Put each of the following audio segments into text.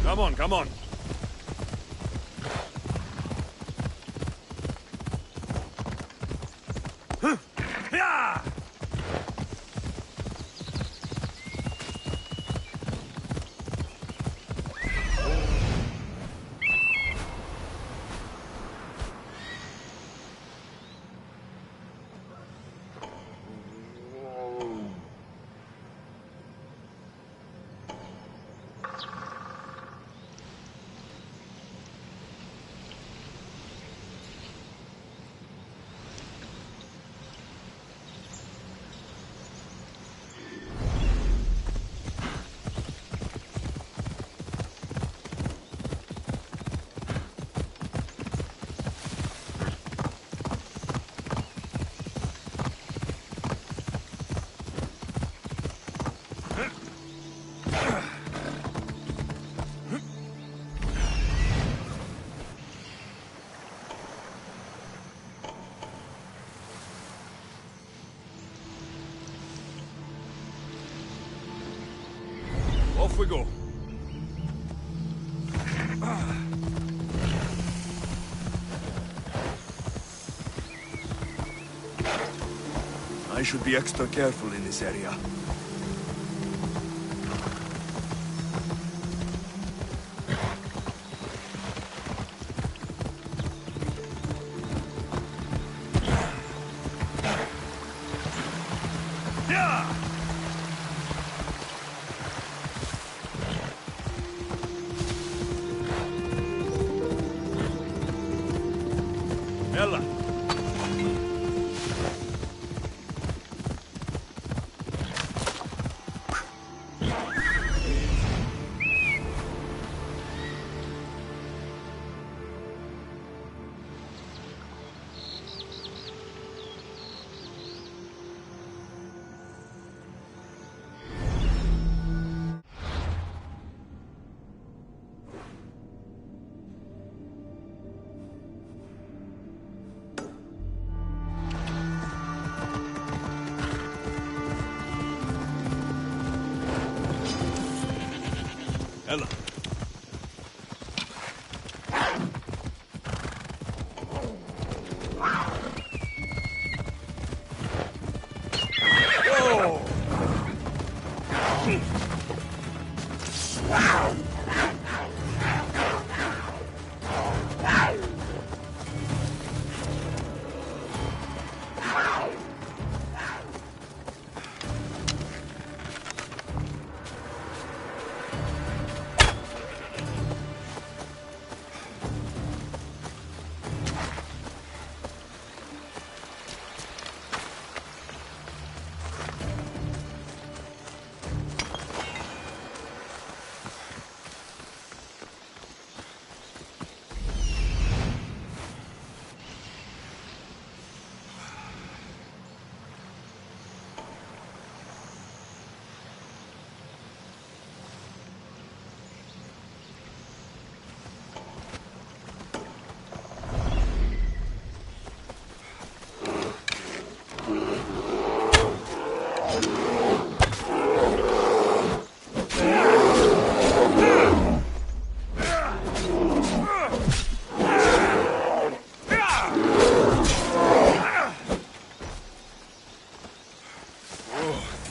Come on, come on. Yeah! Off we go. should be extra careful in this area. يلا. يلا.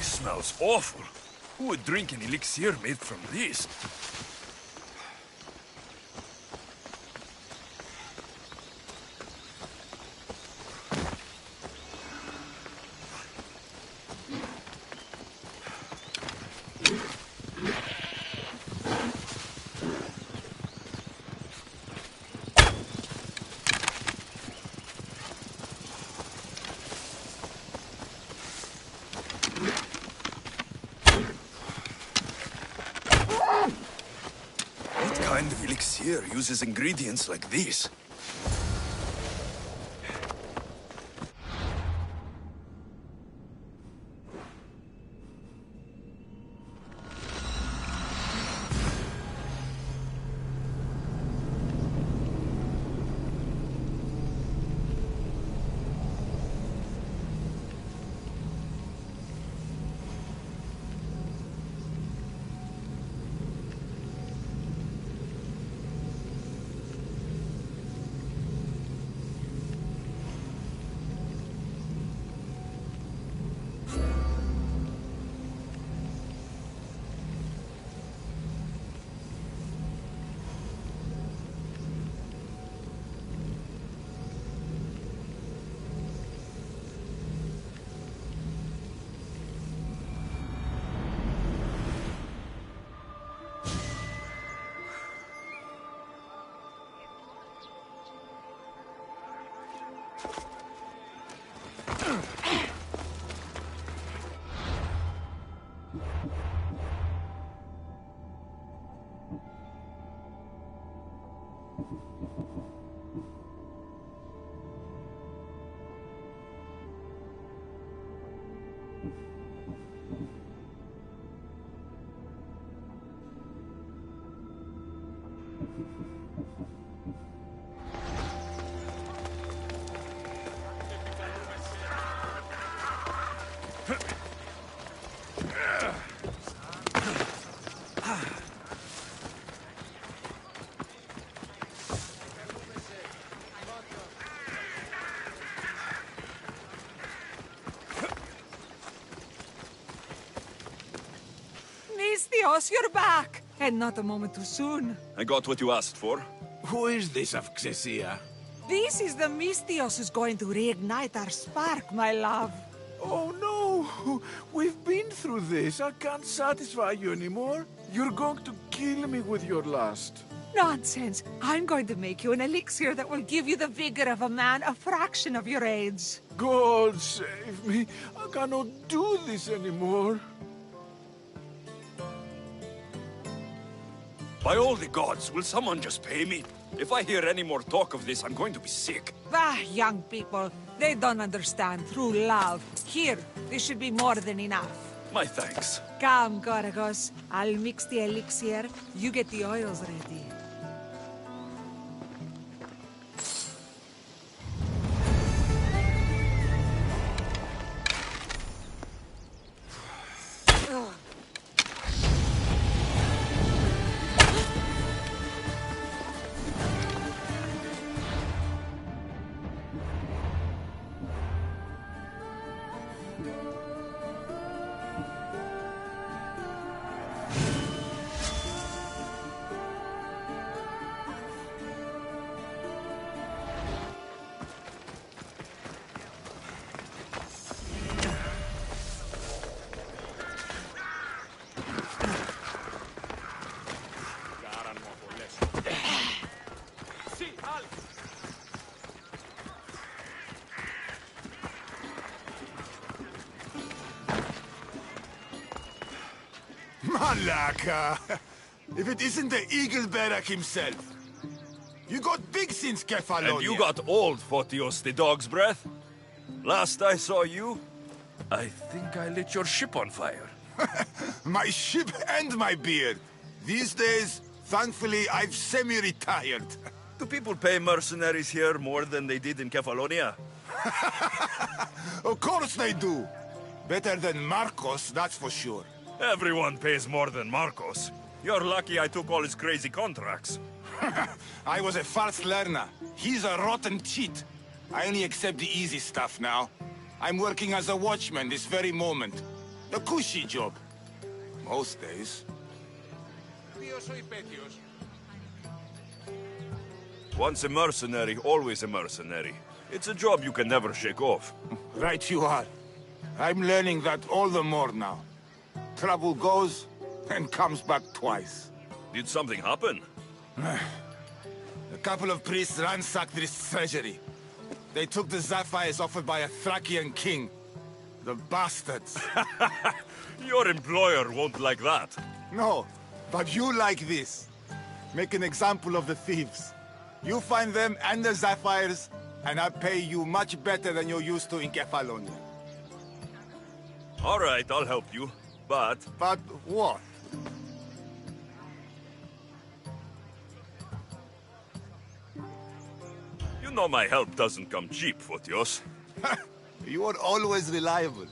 Smells awful. Who would drink an elixir made from this? What kind of elixir uses ingredients like this? Alexios, you're back! And not a moment too soon. I got what you asked for. Who is this of Xesia? This is the Mystios who's going to reignite our spark, my love. Oh no! We've been through this. I can't satisfy you anymore. You're going to kill me with your lust. Nonsense. I'm going to make you an elixir that will give you the vigor of a man a fraction of your age. God save me. I cannot do this anymore. By all the gods, will someone just pay me? If I hear any more talk of this, I'm going to be sick. Bah, young people. They don't understand true love. Here, this should be more than enough. My thanks. Come, Gorgos. I'll mix the elixir. You get the oils ready. Malaka! If it isn't the Eagle Barak himself. You got big since Kefalonia. And you got old, Photios the dog's breath. Last I saw you, I think I lit your ship on fire. My ship and my beard. These days, thankfully, I've semi-retired. Do people pay mercenaries here more than they did in Kefalonia? Of course they do. Better than Marcos, that's for sure. Everyone pays more than Marcos. You're lucky I took all his crazy contracts. I was a fast learner. He's a rotten cheat. I only accept the easy stuff now. I'm working as a watchman this very moment. A cushy job. Most days. Once a mercenary, always a mercenary. It's a job you can never shake off. Right you are. I'm learning that all the more now. Trouble goes and comes back twice. Did something happen? A couple of priests ransacked this treasury. They took the sapphires offered by a Thracian king. The bastards. Your employer won't like that. No, but you like this. Make an example of the thieves. You find them and the sapphires, and I pay you much better than you're used to in Kefalonia. All right, I'll help you. But what? you know my help doesn't come cheap, Photios. You are always reliable.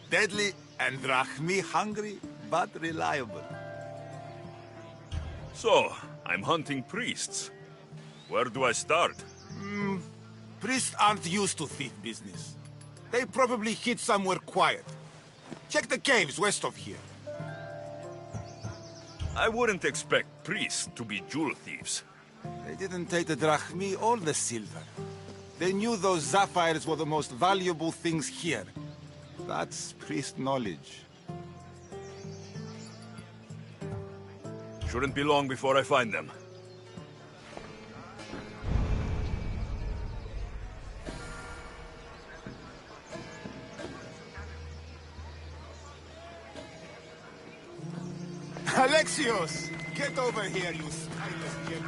Deadly and drachmi hungry, but reliable. So, I'm hunting priests. Where do I start? Priests aren't used to thief business. They probably hid somewhere quiet. Check the caves west of here. I wouldn't expect priests to be jewel thieves. They didn't take the drachmi or the silver. They knew those sapphires were the most valuable things here. That's priest knowledge. Shouldn't be long before I find them. Alexios! Get over here, you spineless gimp.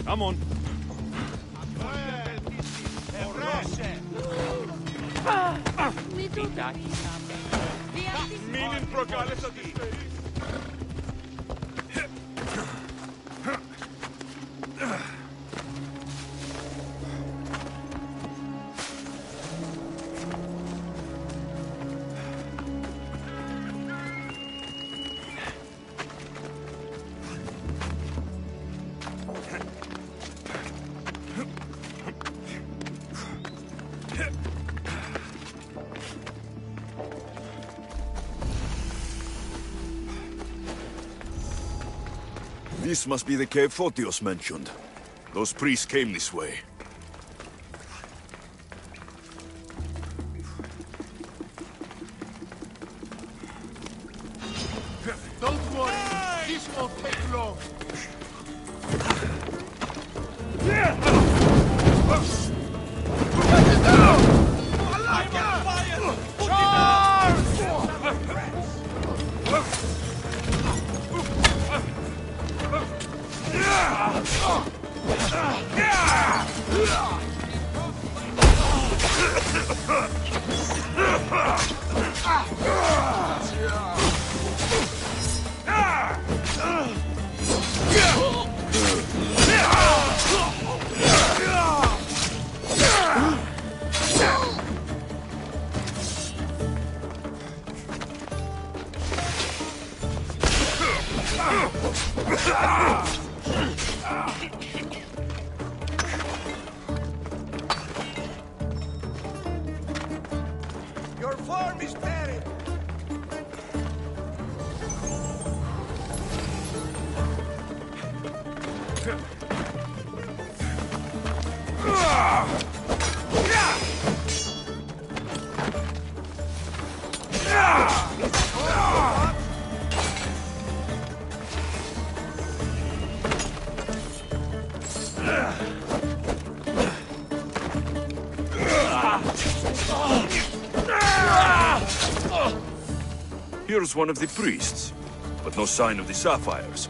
Come on. Μην προκάλεσα τις περί. This must be the cave Photios mentioned. Those priests came this way. Don't worry, this won't take long. Your form is buried. Here's one of the priests, but no sign of the sapphires.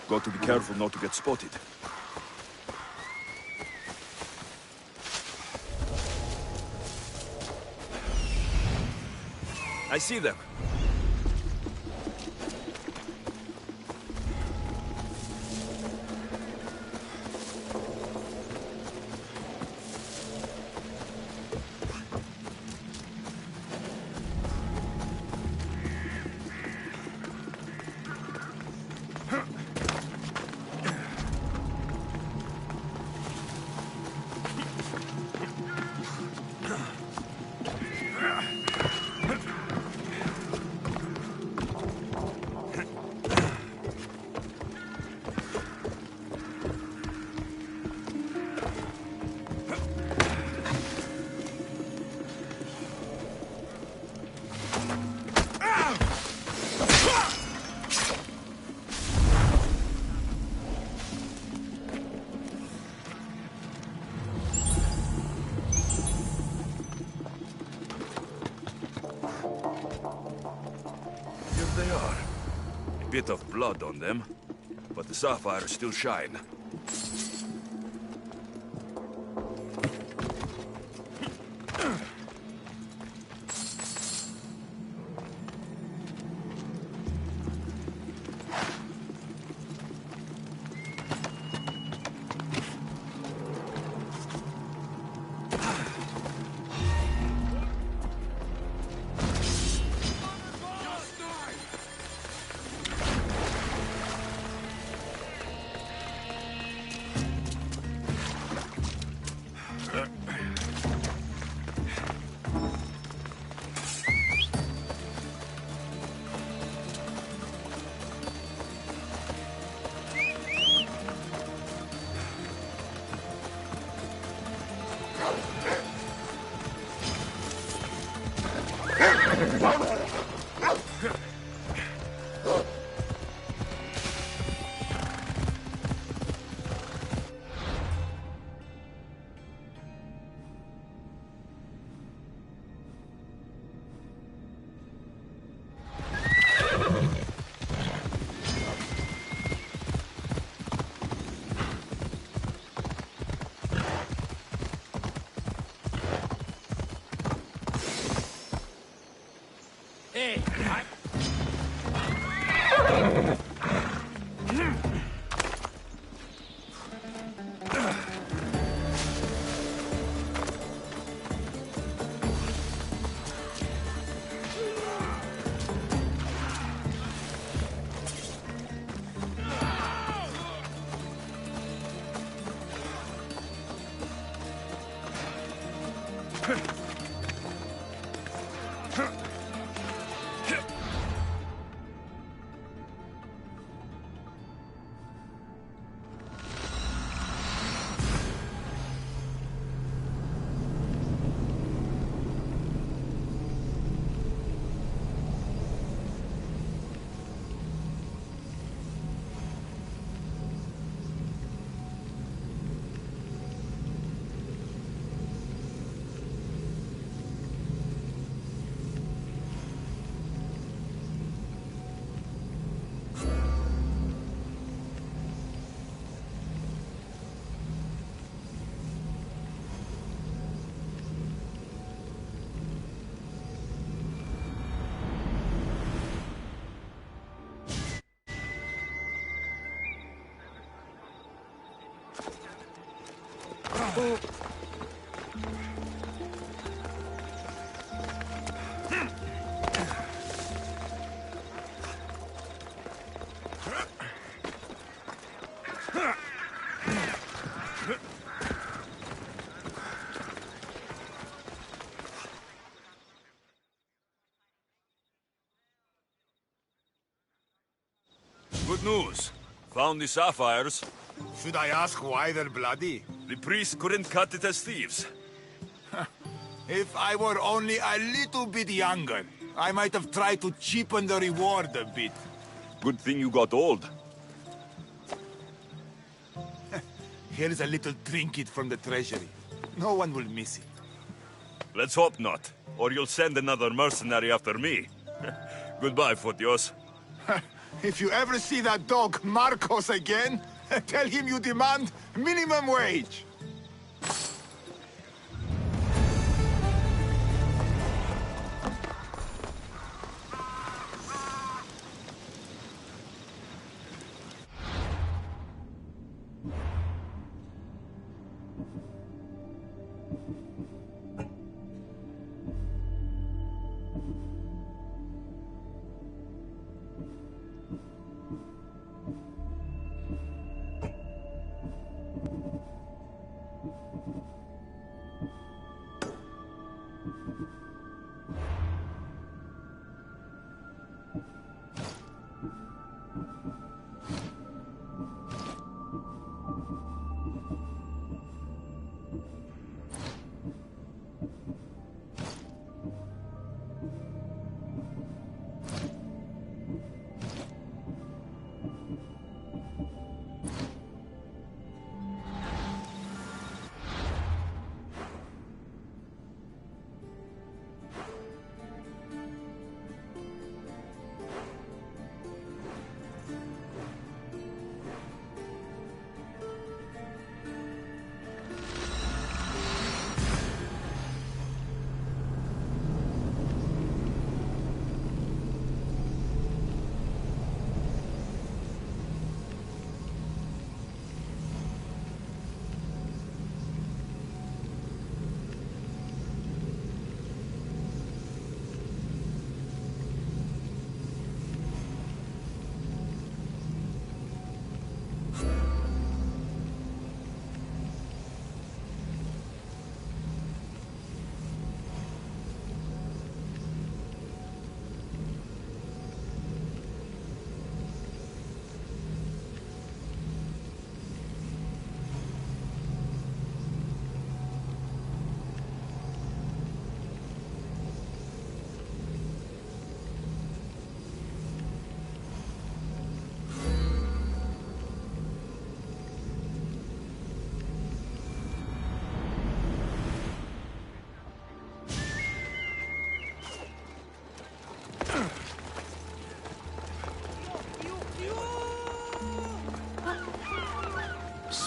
Got to be careful not to get spotted. I see them. bit of blood on them, but the sapphires still shine. Hey, Good news. Found the sapphires. Should I ask why they're bloody? The priests couldn't cut it as thieves. If I were only a little bit younger, I might have tried to cheapen the reward a bit. Good thing you got old. Here's a little trinket from the treasury. No one will miss it. Let's hope not, or you'll send another mercenary after me. Goodbye, Fotios. If you ever see that dog, Marcos, again, tell him you demand minimum wage.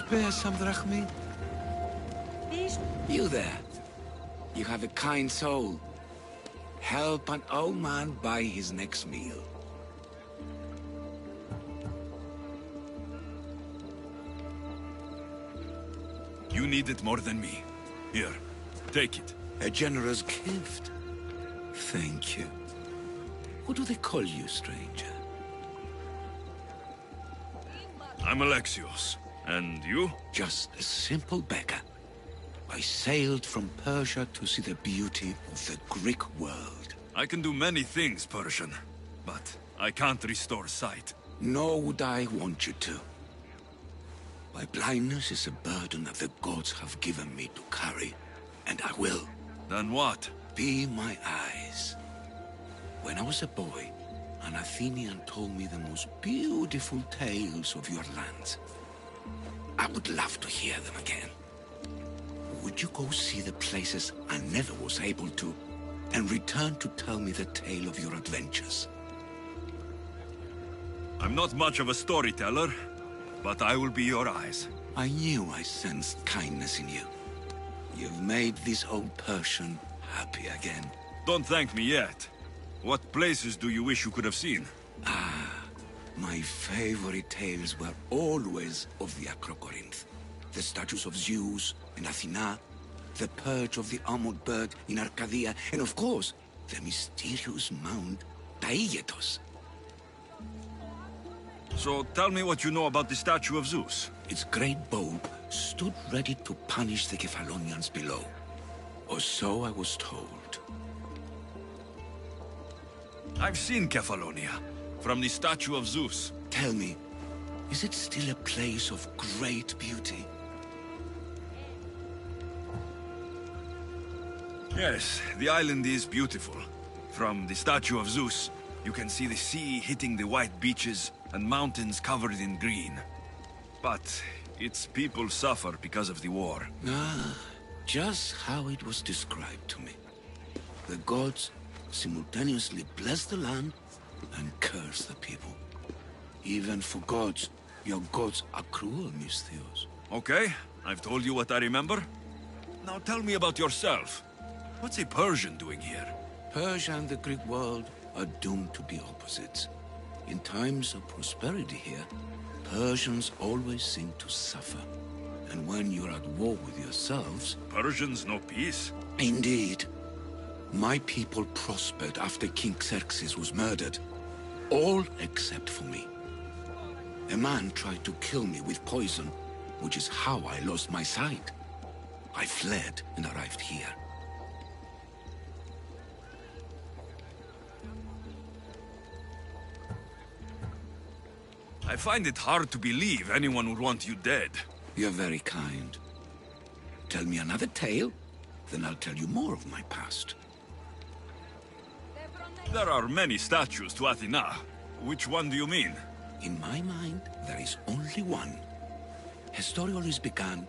spare some drachmi? You there. You have a kind soul. Help an old man buy his next meal. You need it more than me. Here, take it. A generous gift. Thank you. What do they call you, stranger? I'm Alexios. And you? Just a simple beggar. I sailed from Persia to see the beauty of the Greek world. I can do many things, Persian, but I can't restore sight. Nor would I want you to. My blindness is a burden that the gods have given me to carry, and I will. Then what? Be my eyes. When I was a boy, an Athenian told me the most beautiful tales of your lands. I would love to hear them again. Would you go see the places I never was able to, and return to tell me the tale of your adventures? I'm not much of a storyteller, but I will be your eyes. I knew I sensed kindness in you. You've made this old Persian happy again. Don't thank me yet. What places do you wish you could have seen? My favorite tales were always of the Acrocorinth. The statues of Zeus in Athena, the perch of the armored bird in Arcadia, and of course, the mysterious mound Taigetos. So tell me what you know about the statue of Zeus. Its great bulb stood ready to punish the Kephalonians below. Or so I was told. I've seen Kephallonia, from the statue of Zeus. Tell me, is it still a place of great beauty? Yes, the island is beautiful. From the statue of Zeus, you can see the sea hitting the white beaches and mountains covered in green. But its people suffer because of the war. Just how it was described to me. The gods simultaneously bless the land and curse the people. Even for gods, your gods are cruel, Misthios. Okay, I've told you what I remember. Now tell me about yourself. What's a Persian doing here? Persia and the Greek world are doomed to be opposites. In times of prosperity here, Persians always seem to suffer. And when you're at war with yourselves... Persians know peace? Indeed. My people prospered after King Xerxes was murdered. All except for me. A man tried to kill me with poison, which is how I lost my sight. I fled and arrived here. I find it hard to believe anyone would want you dead. You're very kind. Tell me another tale, then I'll tell you more of my past. There are many statues to Athena. Which one do you mean? In my mind, there is only one. Her story always began.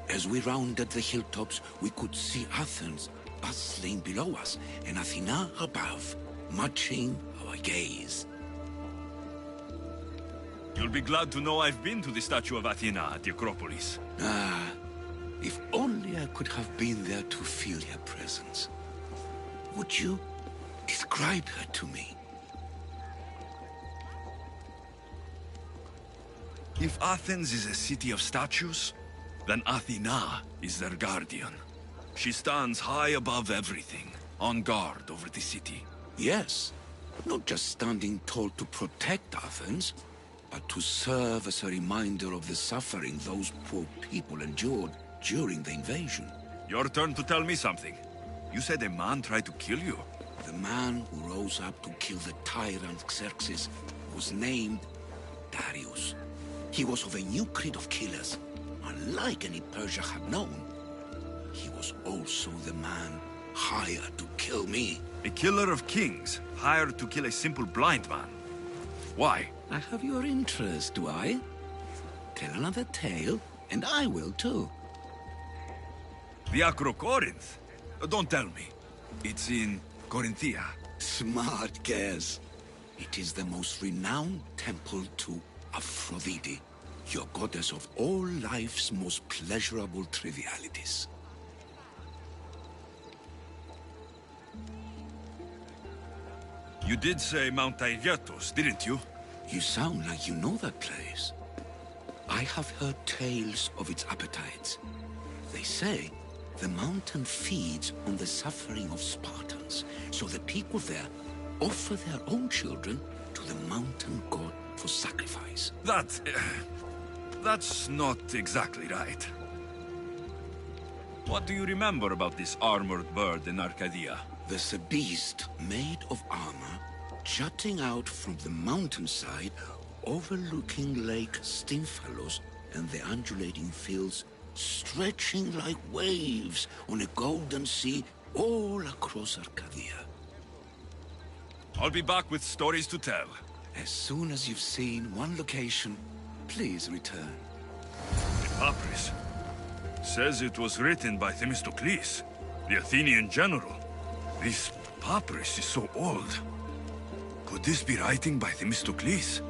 As we rounded the hilltops, we could see Athens bustling below us, and Athena above, matching our gaze. You'll be glad to know I've been to the statue of Athena at the Acropolis. If only I could have been there to feel her presence. Would you describe her to me? If Athens is a city of statues, then Athena is their guardian. She stands high above everything, on guard over the city. Yes, not just standing tall to protect Athens, but to serve as a reminder of the suffering those poor people endured during the invasion. Your turn to tell me something. You said a man tried to kill you. The man who rose up to kill the tyrant Xerxes was named Darius. He was of a new creed of killers, unlike any Persia had known. He was also the man hired to kill me. A killer of kings, hired to kill a simple blind man. Why? I have your interest, do I? Tell another tale, and I will too. The Acrocorinth? Don't tell me. It's in Corinthia. Smart guess. It is the most renowned temple to Aphrodite. your goddess of all life's most pleasurable trivialities. You did say Mount Aigyatos, didn't you? You sound like you know that place. I have heard tales of its appetites. They say the mountain feeds on the suffering of Spartans, so the people there offer their own children to the mountain god for sacrifice. That's not exactly right. What do you remember about this armored bird in Arcadia? There's a beast made of armor jutting out from the mountainside, overlooking Lake Stymphalos and the undulating fields stretching like waves on a golden sea all across Arcadia. I'll be back with stories to tell. As soon as you've seen one location, please return. The papyrus says it was written by Themistocles, the Athenian general. This papyrus is so old. Could this be writing by Themistocles?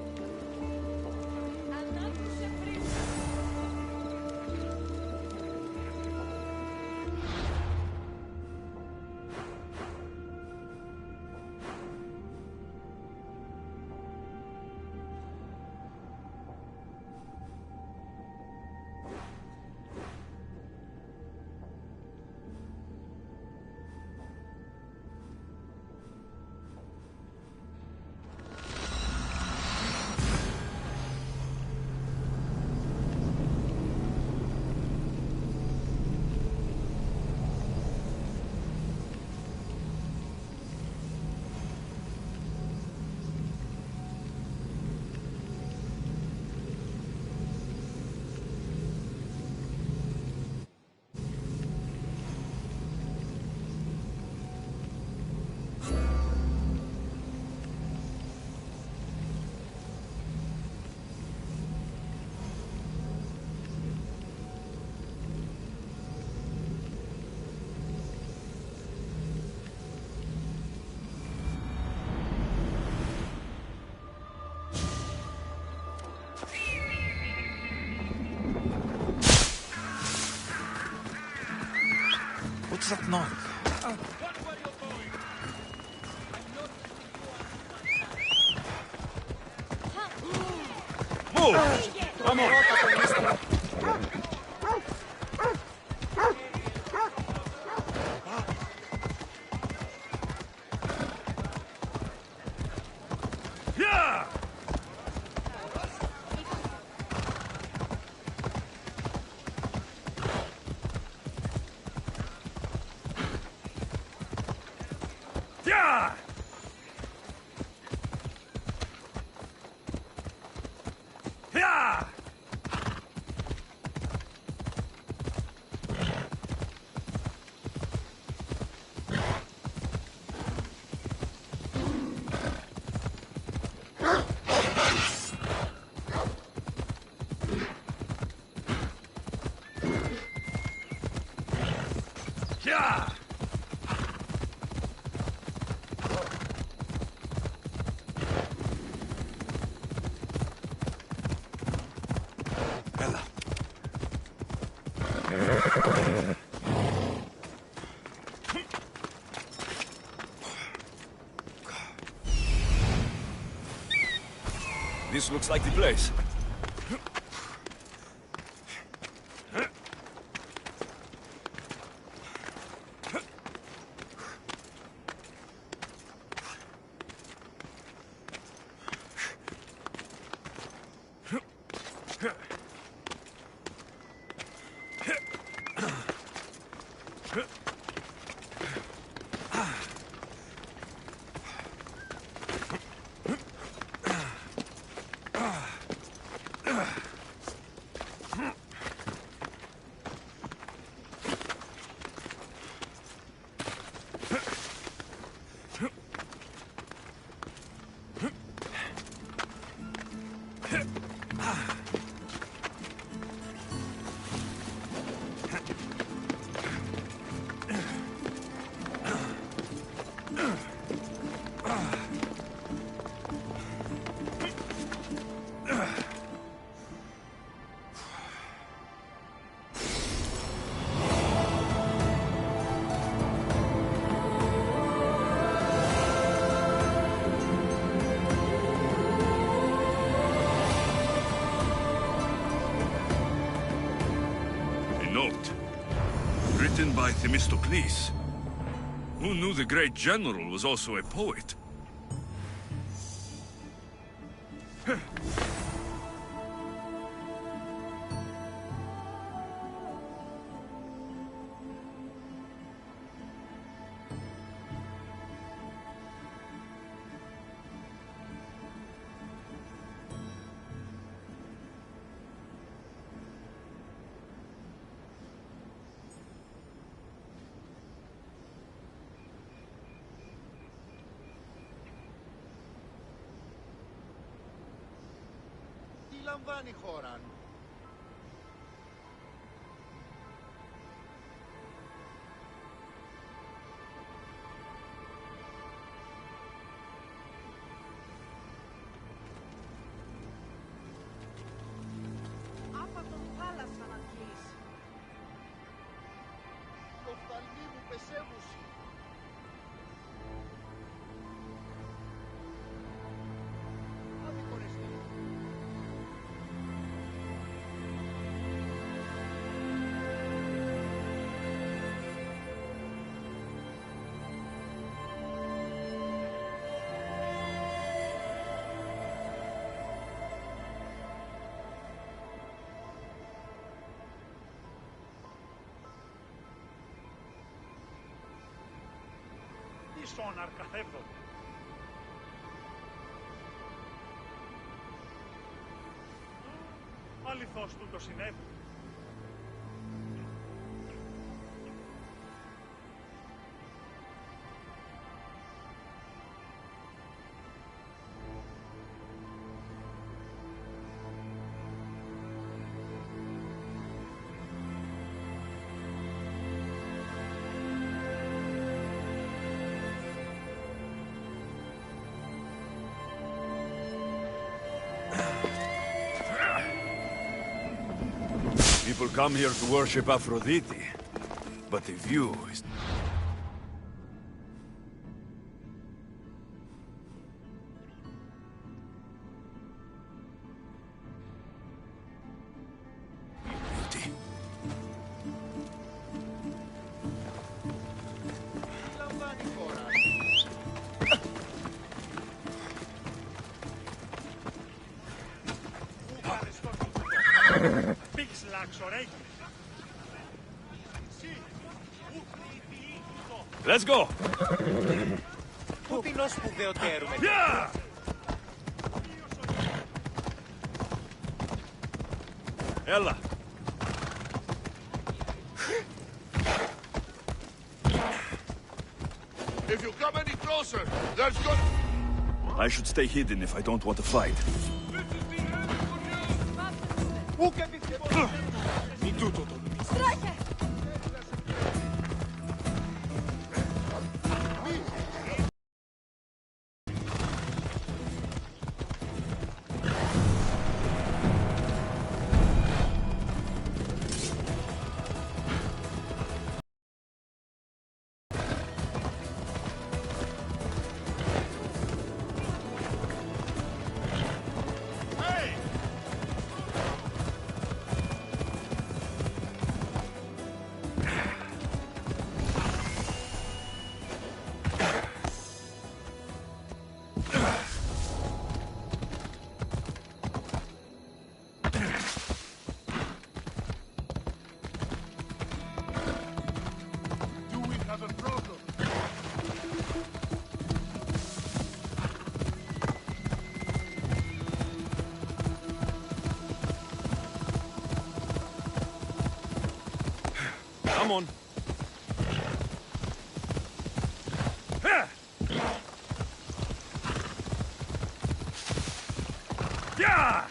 What's that noise? Yeah! Yeah! Yeah! Yeah! Bella. This looks like the place. note. Written by Themistocles. Who knew the great general was also a poet? Λαμβάνει η χώρα. Άπα τον θάλασσα να κλείσει. Οι οφθαλμοί μου πεσεύουσι. Αδικονιστή. Σόναρ καθέβδομο. Αληθώς τούτο συνέβη. People come here to worship Aphrodite, but the view is... beauty. Λαμβάνει η χώρα. Let's go! Πού την ως σπουδαιοτέρουμε. Yeah! Ella. If you come any closer, there's good... I should stay hidden if I don't want to fight. Πού και επιθυμώ. Μην τούτο το. Στράχε! Come on. Yeah! Yeah!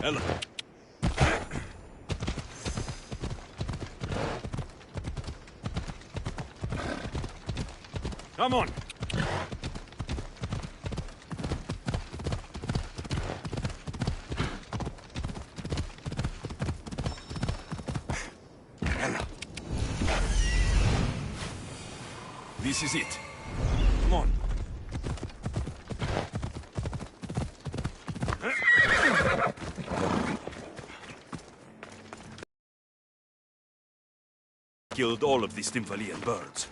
Hello. Come on. This is it. Come on. Killed all of the Stymphalian birds.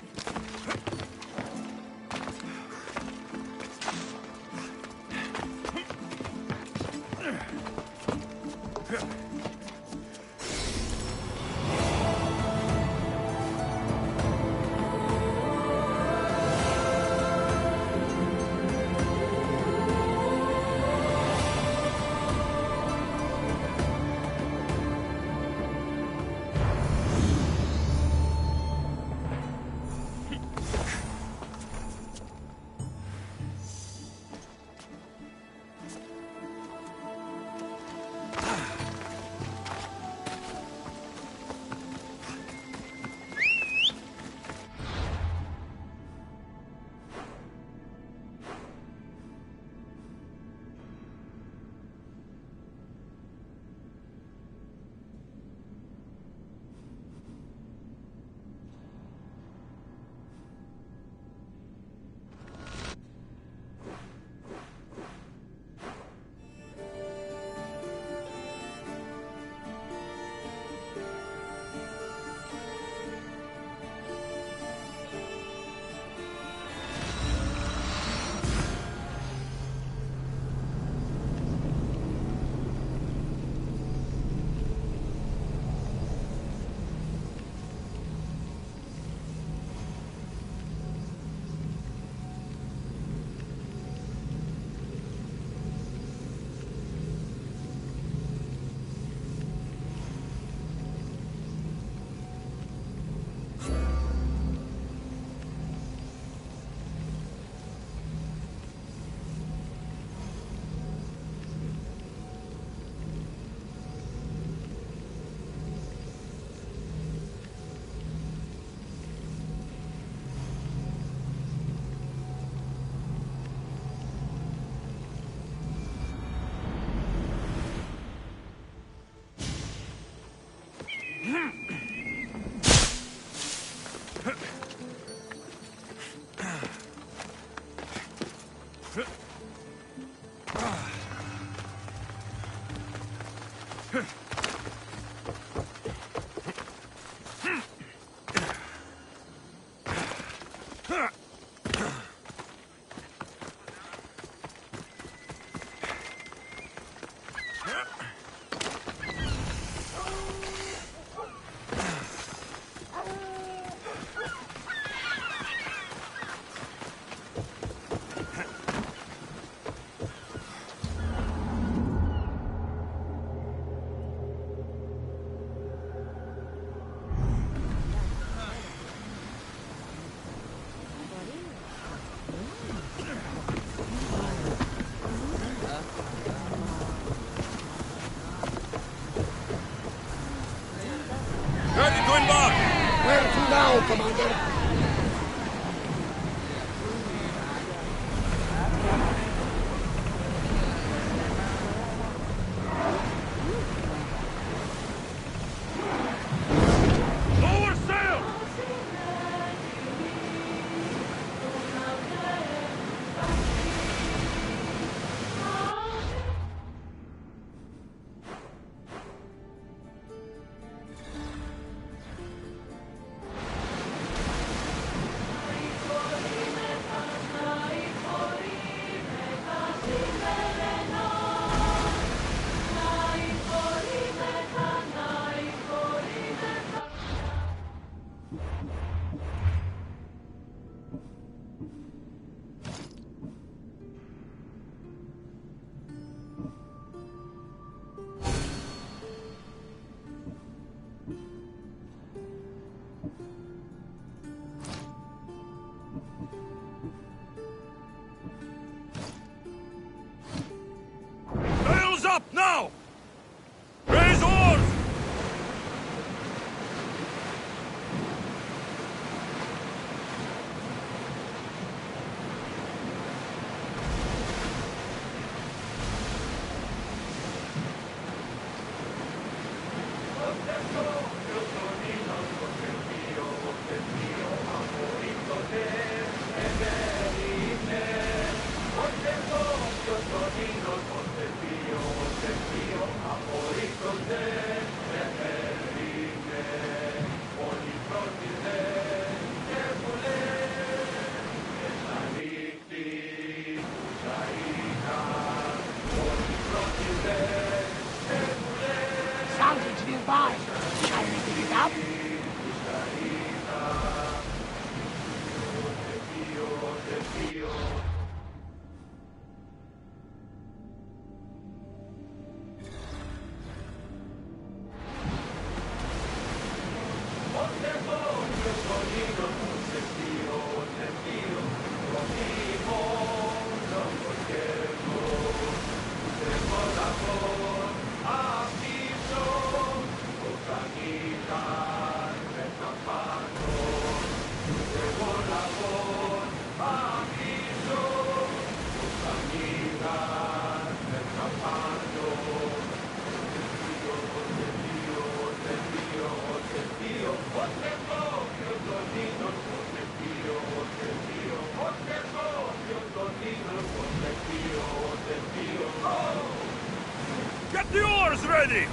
Get the oars ready!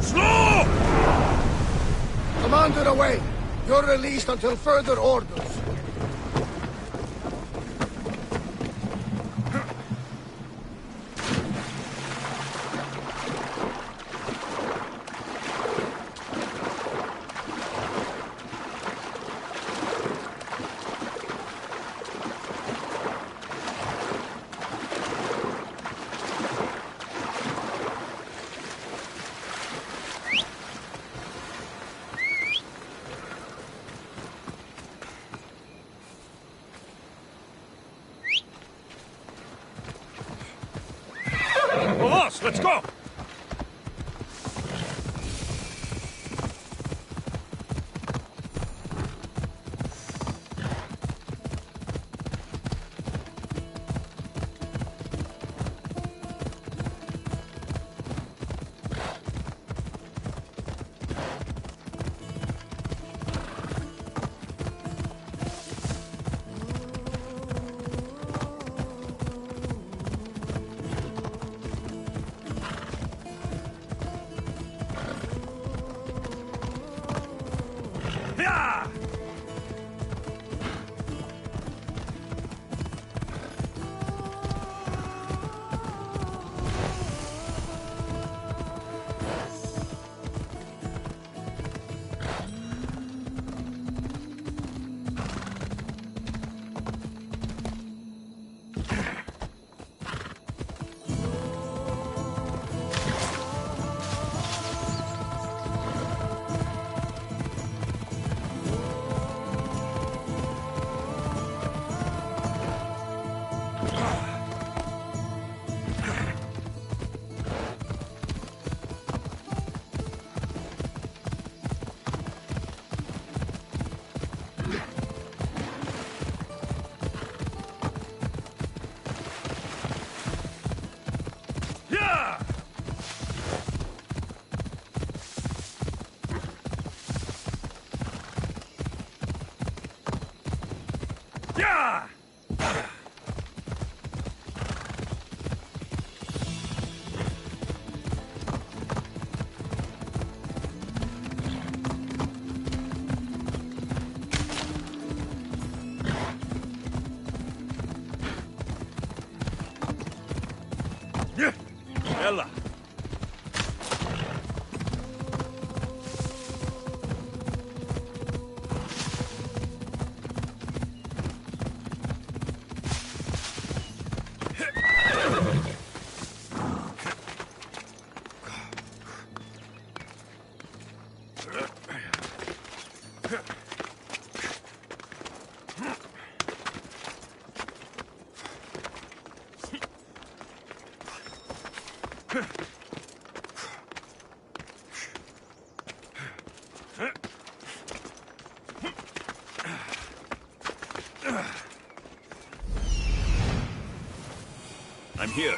Slow! Commander away! You're released until further orders. Boss, let's go! Yeah! Yeah! Yeah! Yeah! Ella! I'm here.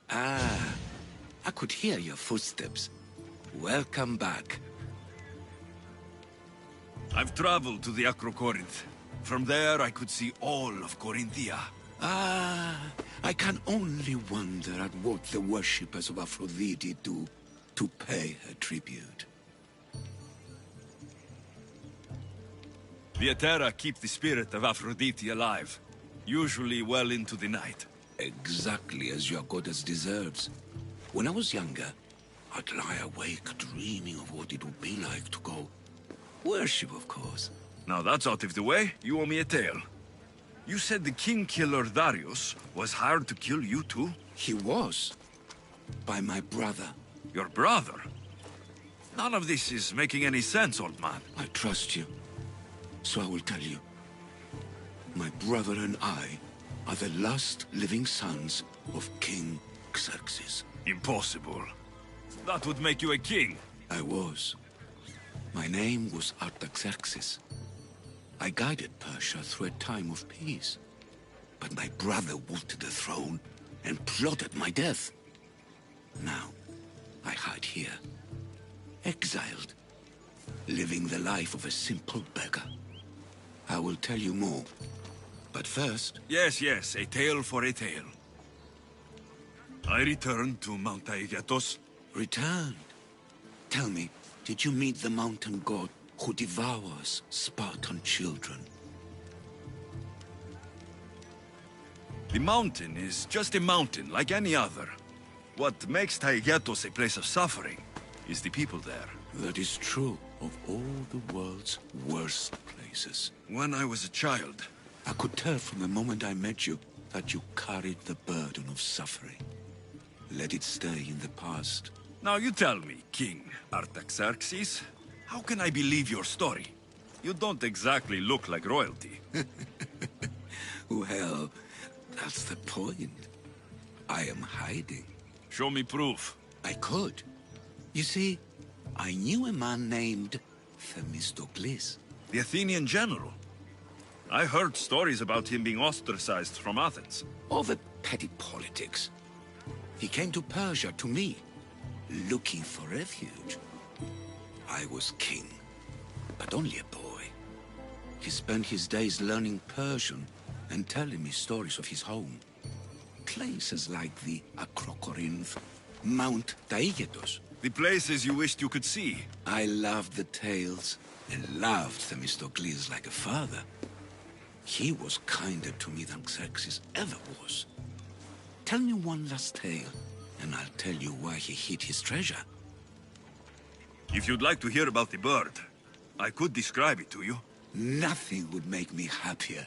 Ah, I could hear your footsteps. Welcome back. I've traveled to the Acrocorinth. From there, I could see all of Corinthia. Ah, I can only wonder at what the worshippers of Aphrodite do to pay her tribute. The Aetera keep the spirit of Aphrodite alive, usually well into the night. Exactly as your goddess deserves. When I was younger, I'd lie awake dreaming of what it would be like to go. Worship, of course. Now that's out of the way, you owe me a tale. You said the king-killer Darius was hired to kill you too? He was. By my brother. Your brother? None of this is making any sense, old man. I trust you. So I will tell you. My brother and I are the last living sons of King Xerxes. Impossible. That would make you a king. I was. My name was Artaxerxes. I guided Persia through a time of peace. But my brother wanted the throne and plotted my death. Now, I hide here, exiled, living the life of a simple beggar. I will tell you more. But first... Yes, a tale for a tale. I returned to Mount Aegatos. Returned? Tell me, did you meet the mountain god who devours Spartan children? The mountain is just a mountain, like any other. What makes Taygetos a place of suffering is the people there. That is true of all the world's worst places. When I was a child... I could tell from the moment I met you that you carried the burden of suffering. Let it stay in the past. Now you tell me, King Artaxerxes, how can I believe your story? You don't exactly look like royalty. Well, that's the point. I am hiding. Show me proof. I could. You see, I knew a man named Themistocles. The Athenian general. I heard stories about him being ostracized from Athens. All the petty politics. He came to Persia to me, looking for refuge. I was king, but only a boy. He spent his days learning Persian and telling me stories of his home. Places like the Acrocorinth, Mount Taygetos. The places you wished you could see. I loved the tales and loved Themistocles like a father. He was kinder to me than Xerxes ever was. Tell me one last tale, and I'll tell you why he hid his treasure. If you'd like to hear about the bird, I could describe it to you. Nothing would make me happier.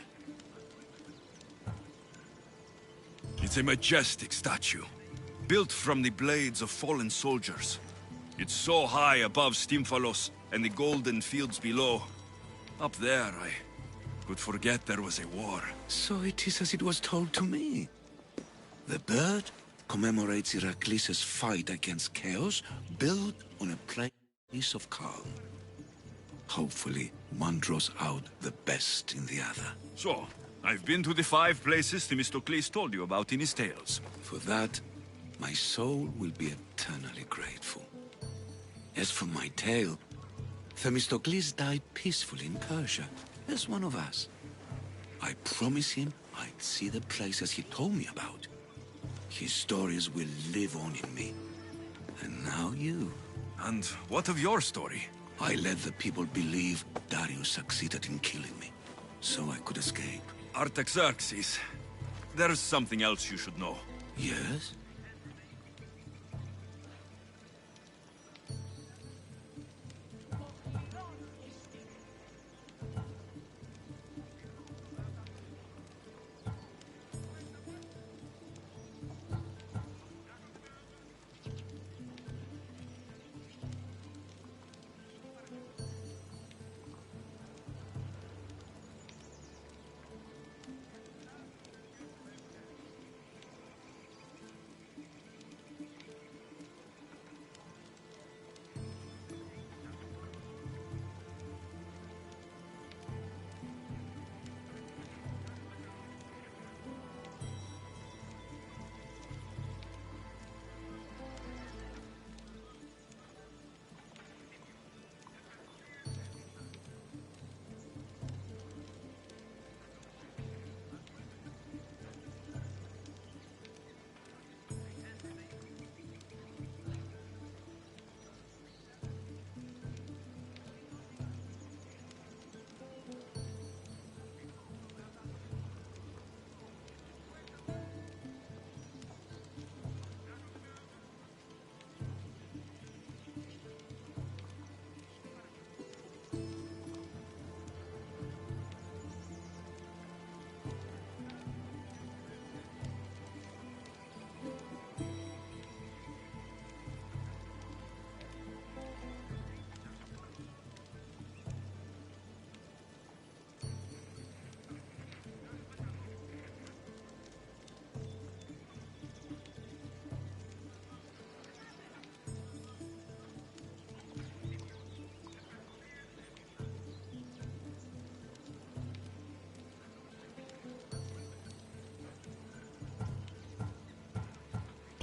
It's a majestic statue, built from the blades of fallen soldiers. It's so high above Stymphalos and the golden fields below. Up there, I could forget there was a war. So it is as it was told to me. The bird commemorates Heracles' fight against chaos, built on a place of calm. Hopefully, one draws out the best in the other. So, I've been to the 5 places Themistocles told you about in his tales. For that, my soul will be eternally grateful. As for my tale, Themistocles died peacefully in Persia, as one of us. I promise him I'd see the places he told me about. His stories will live on in me. And now you. And what of your story? I let the people believe Darius succeeded in killing me, so I could escape. Artaxerxes, there's something else you should know. Yes?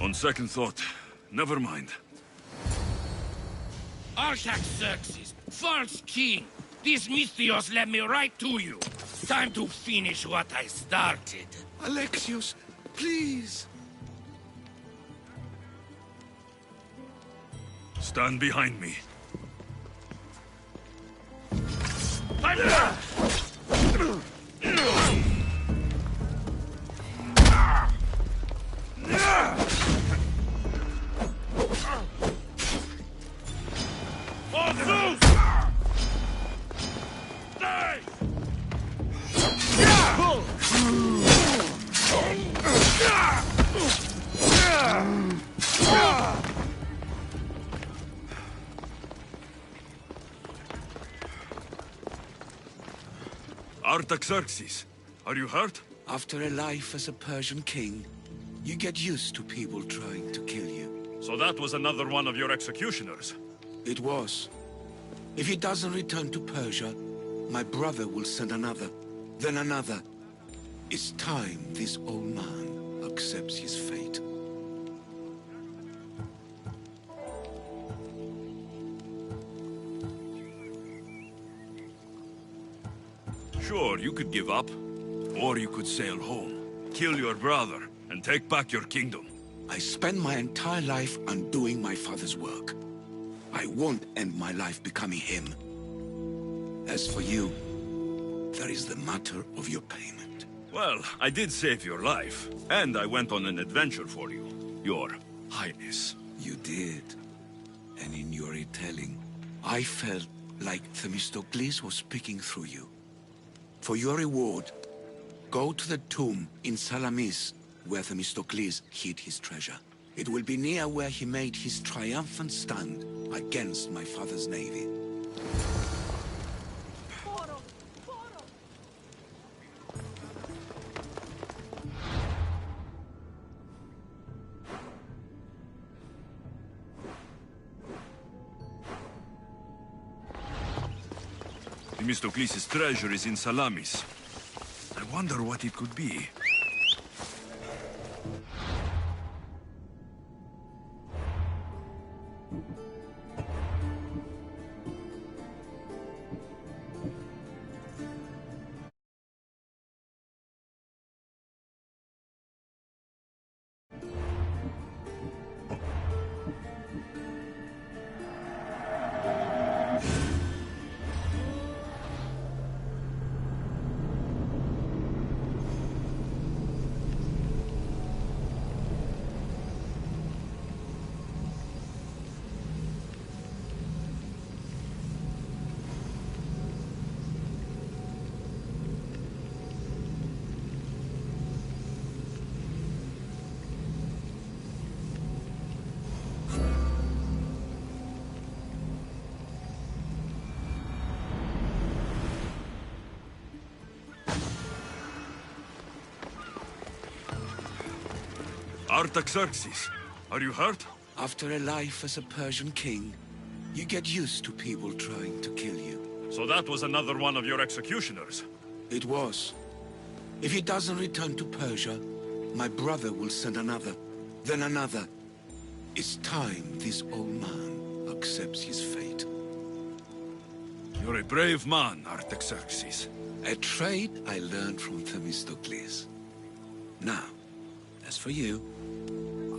On second thought, never mind. Artaxerxes, false king. These Mythios led me right to you. Time to finish what I started. Alexios, please. Stand behind me. Artaxerxes, are you hurt? After a life as a Persian king, you get used to people trying to kill you. So that was another one of your executioners? It was. If he doesn't return to Persia, my brother will send another, then another. It's time this old man accepts his fate. Sure, you could give up. Or you could sail home, kill your brother, and take back your kingdom. I spent my entire life undoing my father's work. I won't end my life becoming him. As for you, there is the matter of your payment. Well, I did save your life, and I went on an adventure for you, Your Highness. You did. And in your retelling, I felt like Themistocles was speaking through you. For your reward, go to the tomb in Salamis, where Themistocles hid his treasure. It will be near where he made his triumphant stand against my father's navy. Themistocles' treasure is in Salamis. I wonder what it could be. Artaxerxes, are you hurt? After a life as a Persian king, you get used to people trying to kill you. So that was another one of your executioners? It was. If he doesn't return to Persia, my brother will send another, then another. It's time this old man accepts his fate. You're a brave man, Artaxerxes. A trait I learned from Themistocles. Now, as for you,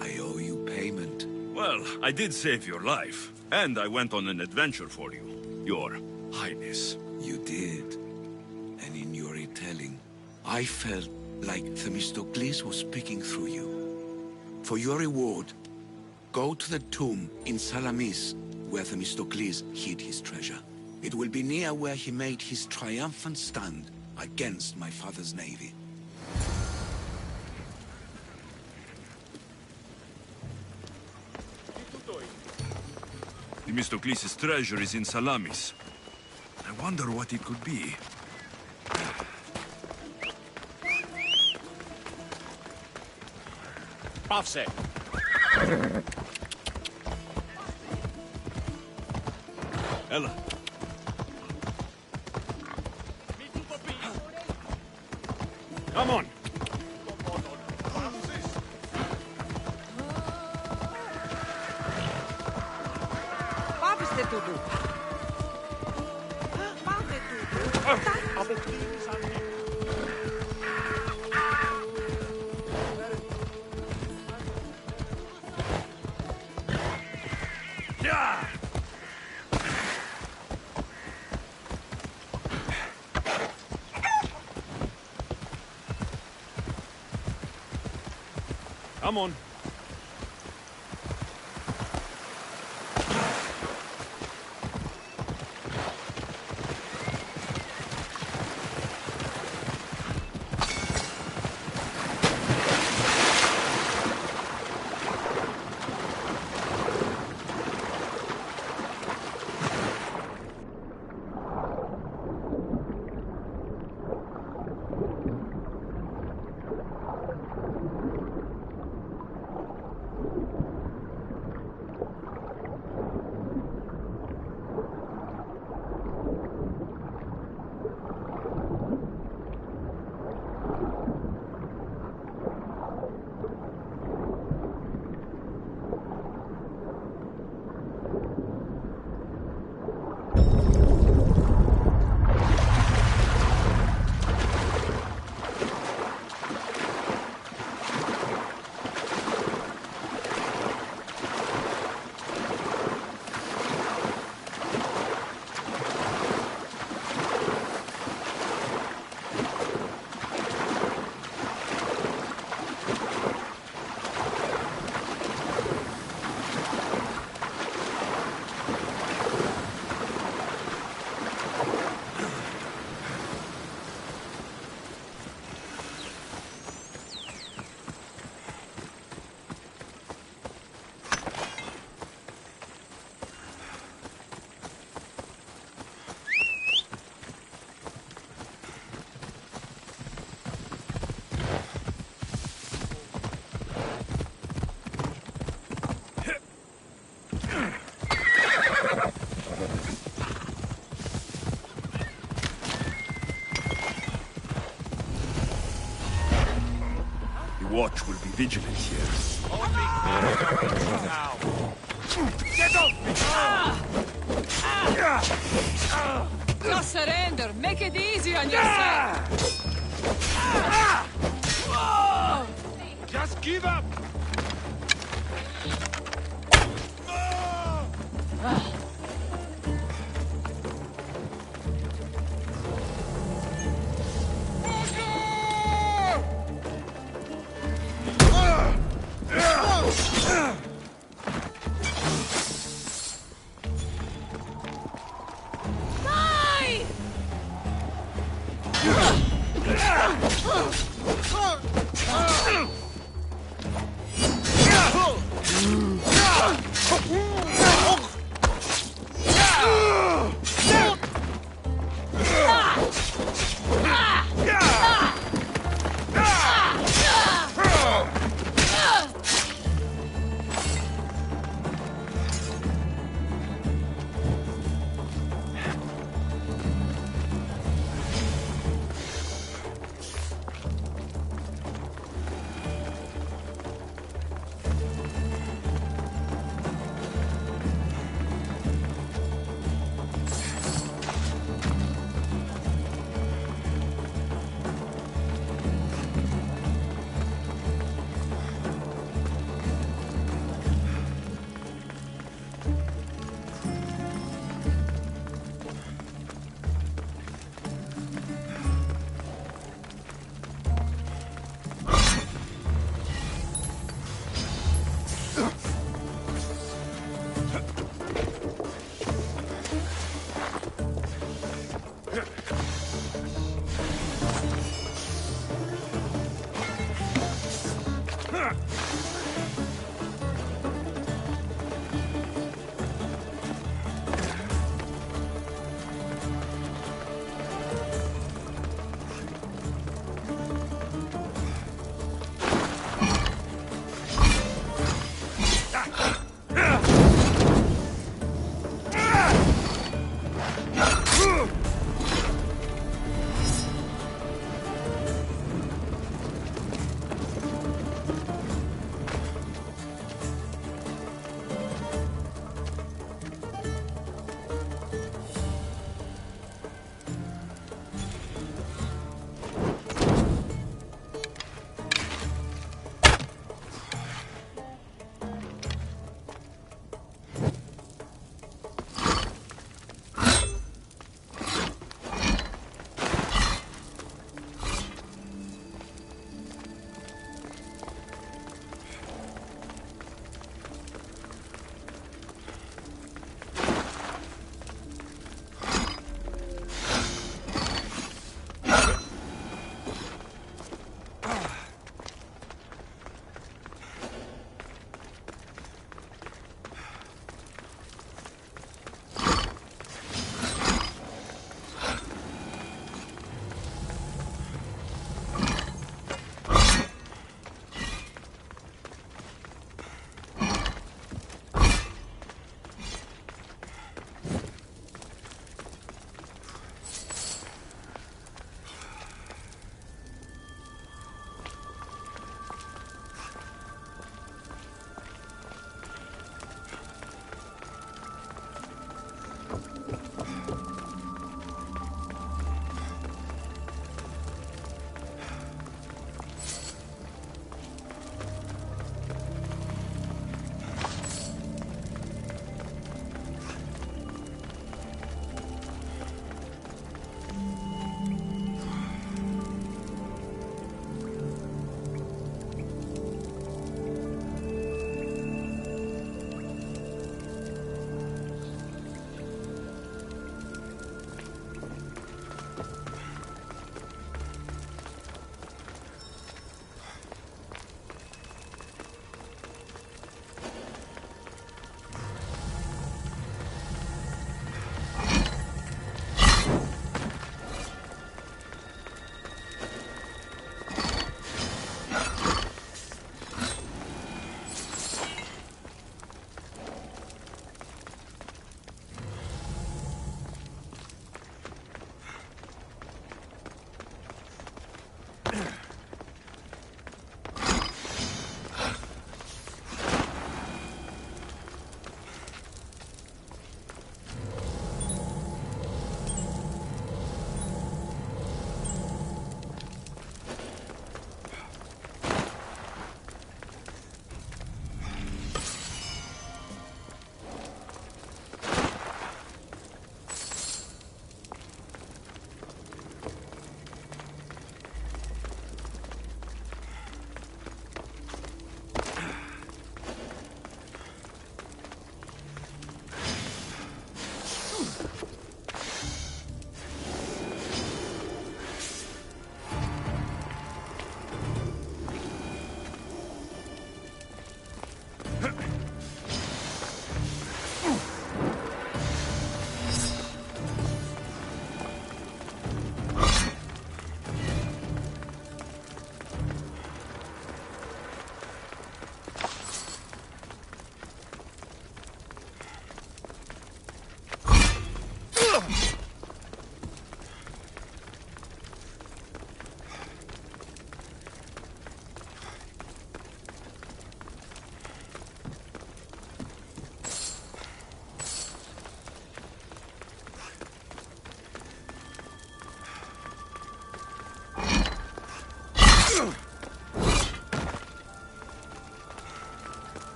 I owe you payment. Well, I did save your life, and I went on an adventure for you, Your Highness. You did. And in your retelling, I felt like Themistocles was speaking through you. For your reward, go to the tomb in Salamis, where Themistocles hid his treasure. It will be near where he made his triumphant stand against my father's navy. Themistocles' treasure is in Salamis. I wonder what it could be. Πάυσε! Ella. Come on! Dudu. Πάμε, Dudu. Αποκτήνησαν. Come on. Watch will be vigilant here. Now. Get off! No surrender. Make it easy on yourself. Just give up!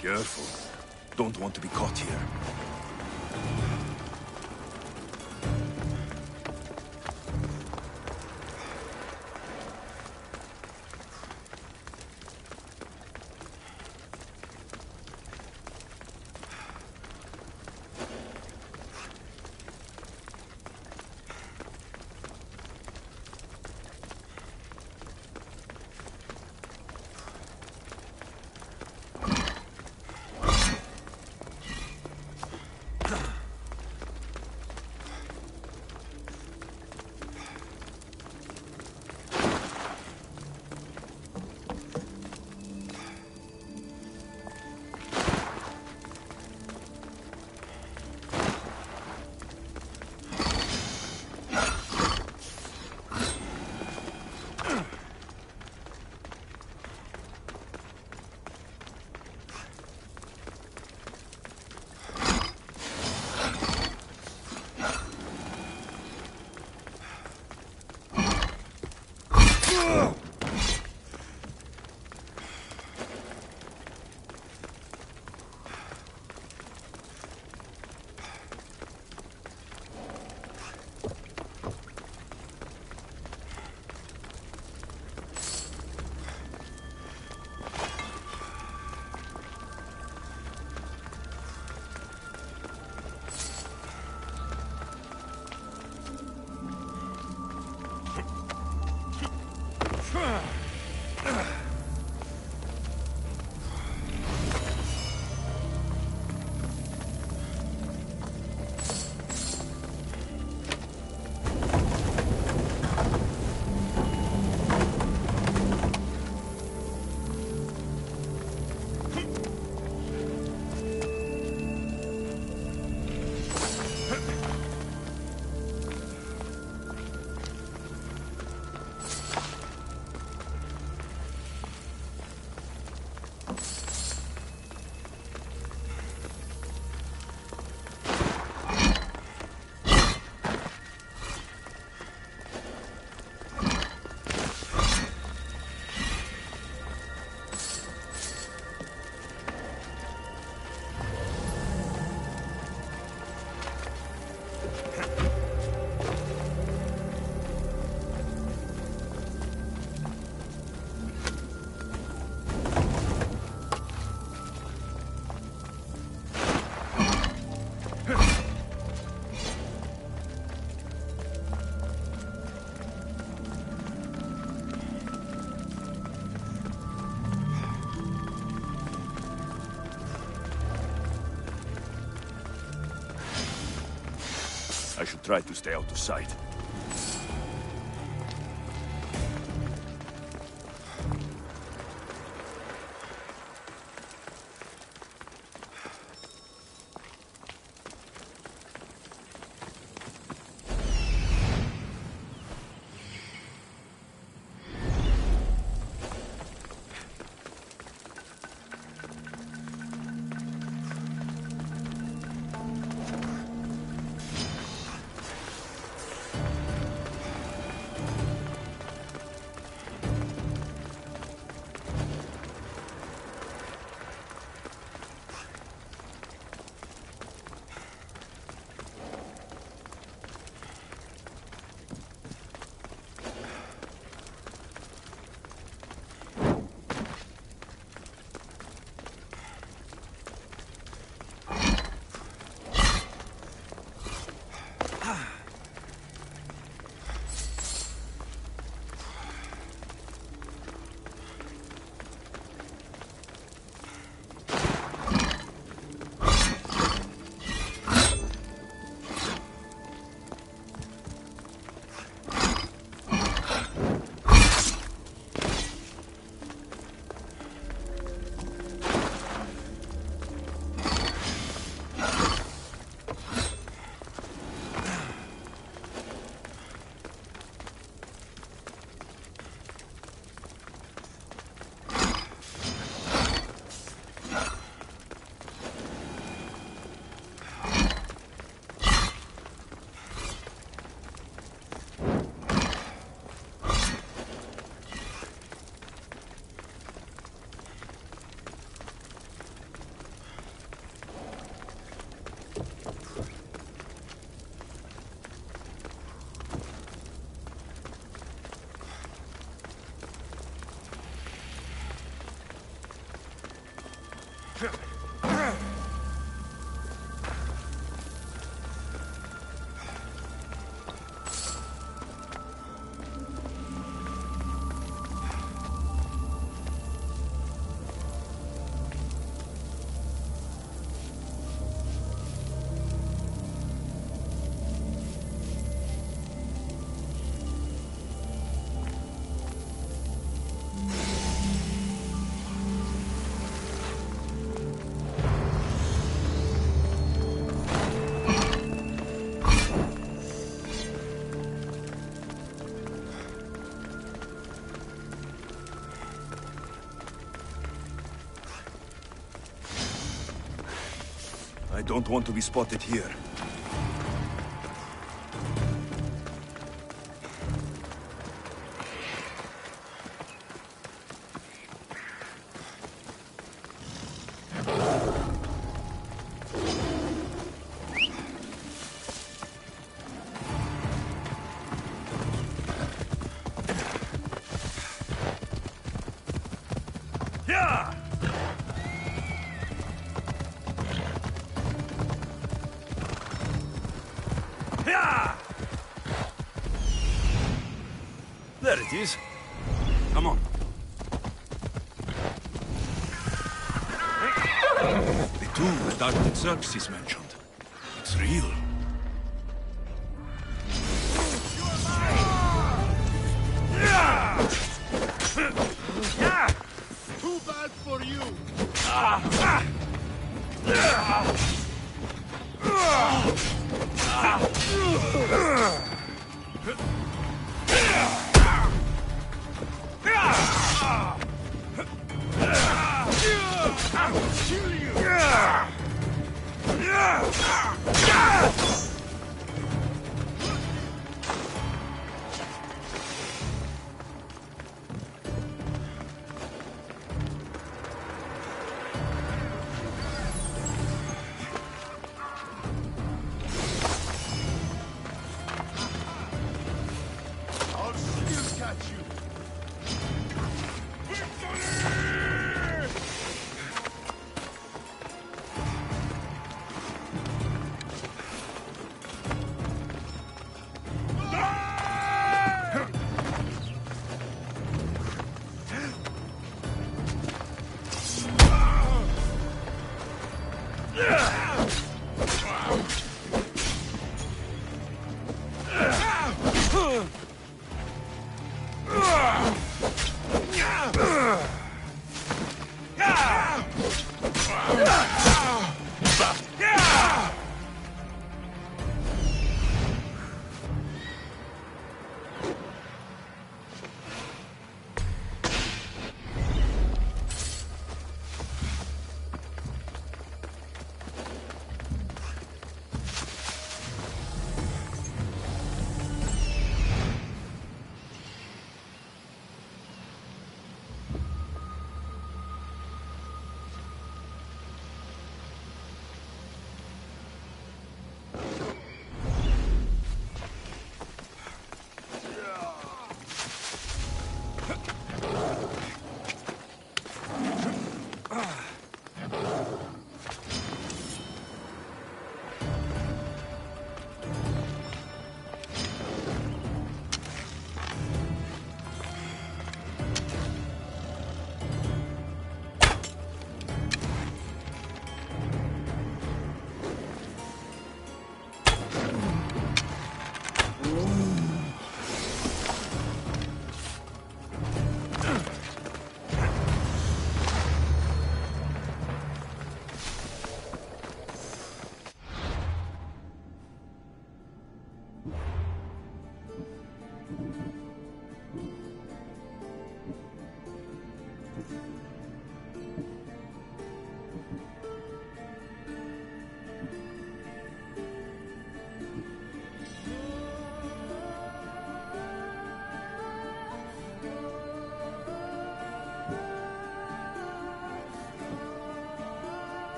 Careful. Don't want to be caught here. I should try to stay out of sight. I don't want to be spotted here. There it is. Come on. The tomb that Artaxerxes mentioned. It's real. Too bad for you. I'll still catch you.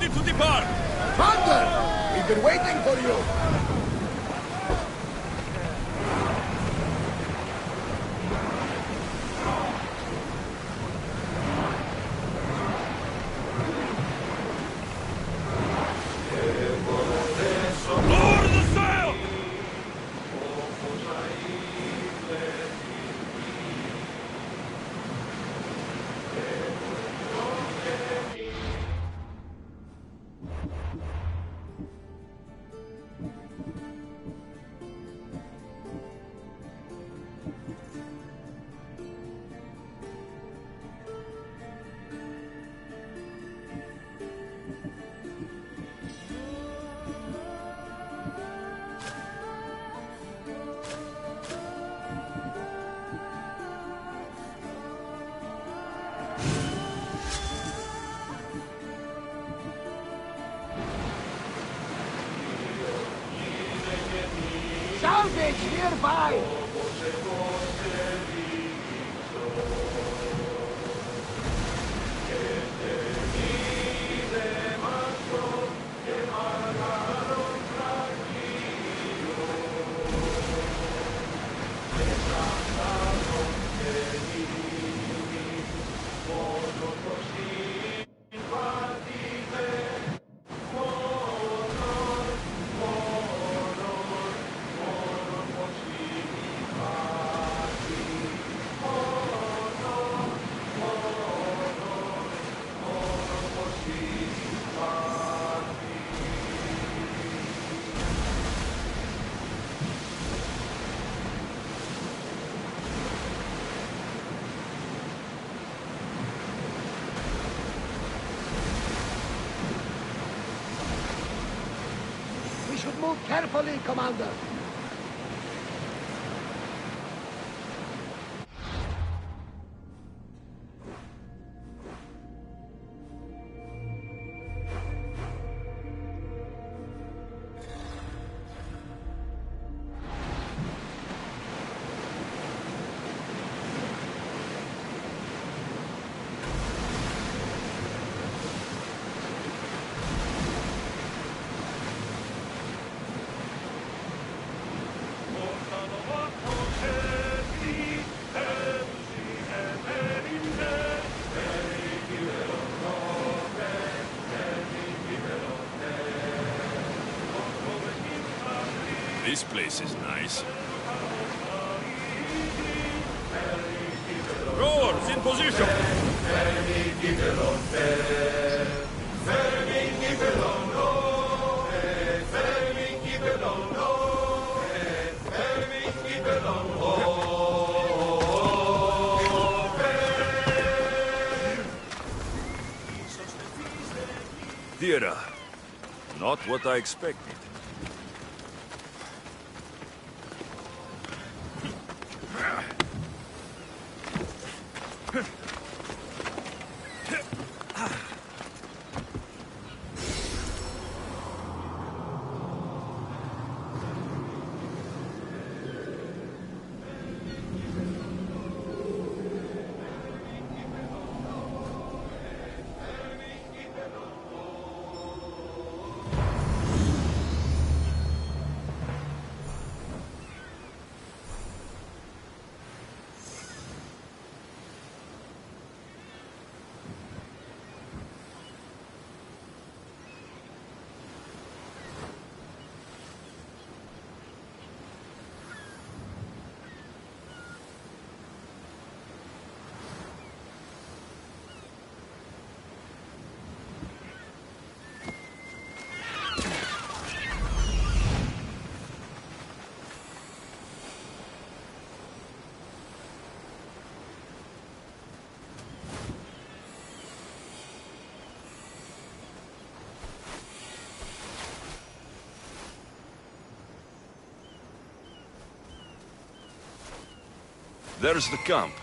ready to depart! Thunder! We've been waiting for you! Lower the sail! Salvage nearby! We should move carefully, Commander. This place is nice. Rowers in position! Dear, not what I expected. There's the camp.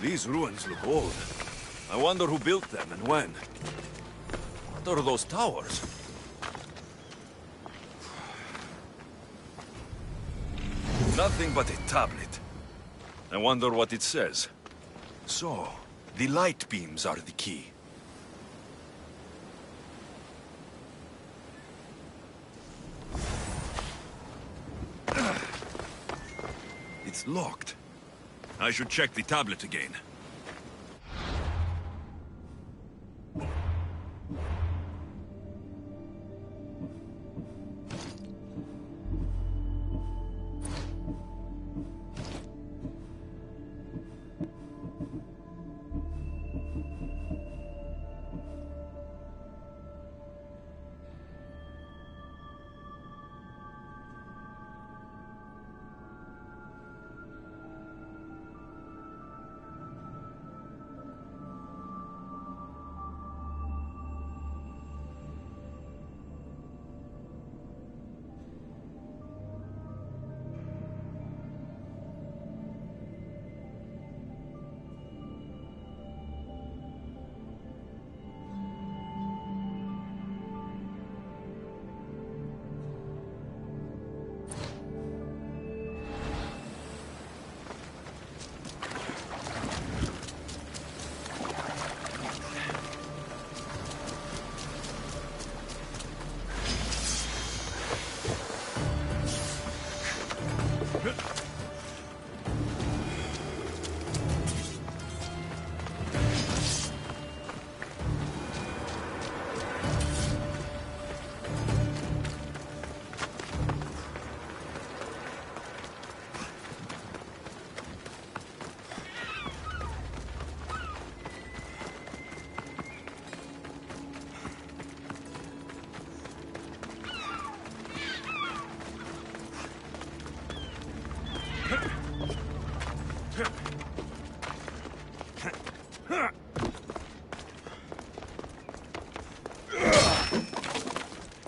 These ruins look old. I wonder who built them and when. What are those towers? Nothing but a tablet. I wonder what it says. So, the light beams are the key. It's locked. I should check the tablet again.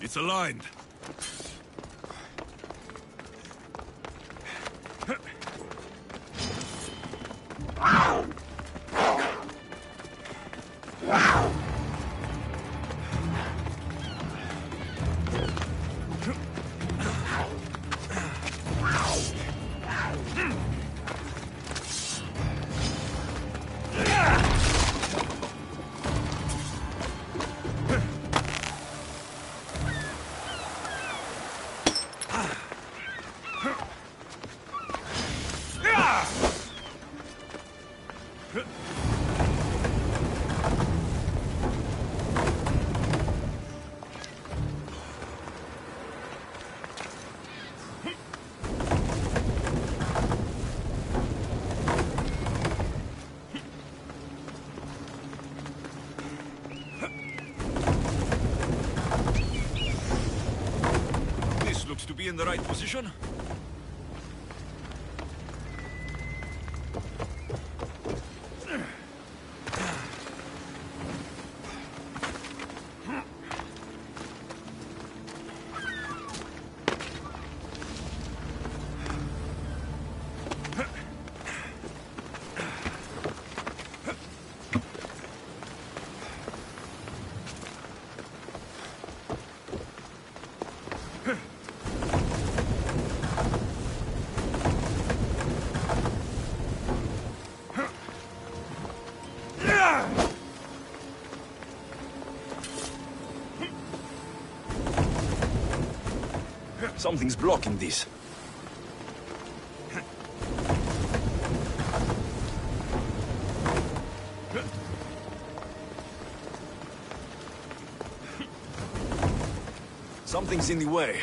It's aligned. To be in the right position. Something's blocking this. Something's in the way.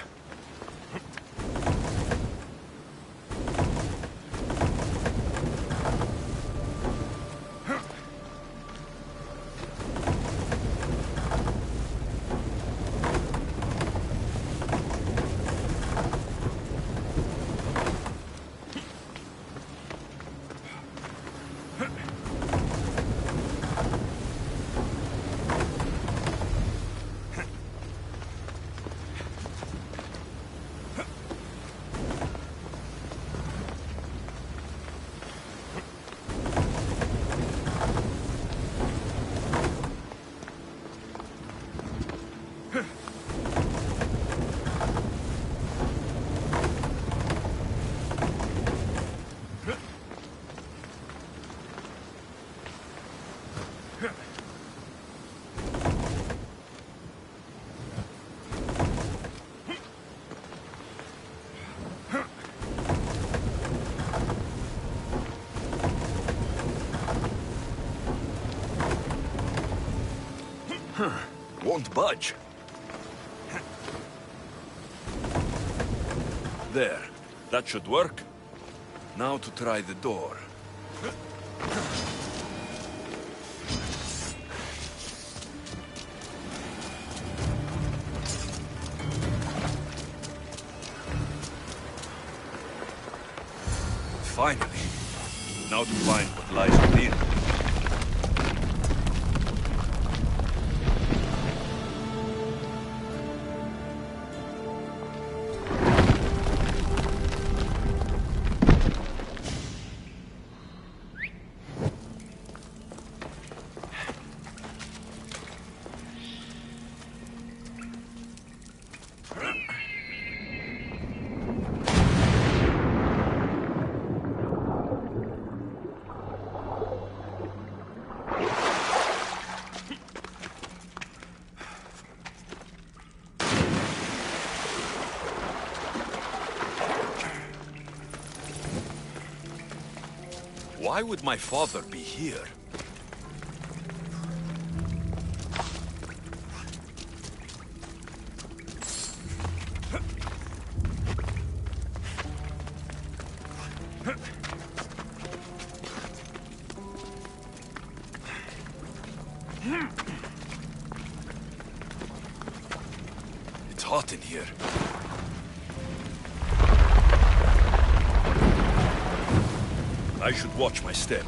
Won't budge. There. That should work. Now to try the door. Finally. Now to find what lies within. Why would my father be here? It's hot in here. I should watch my step.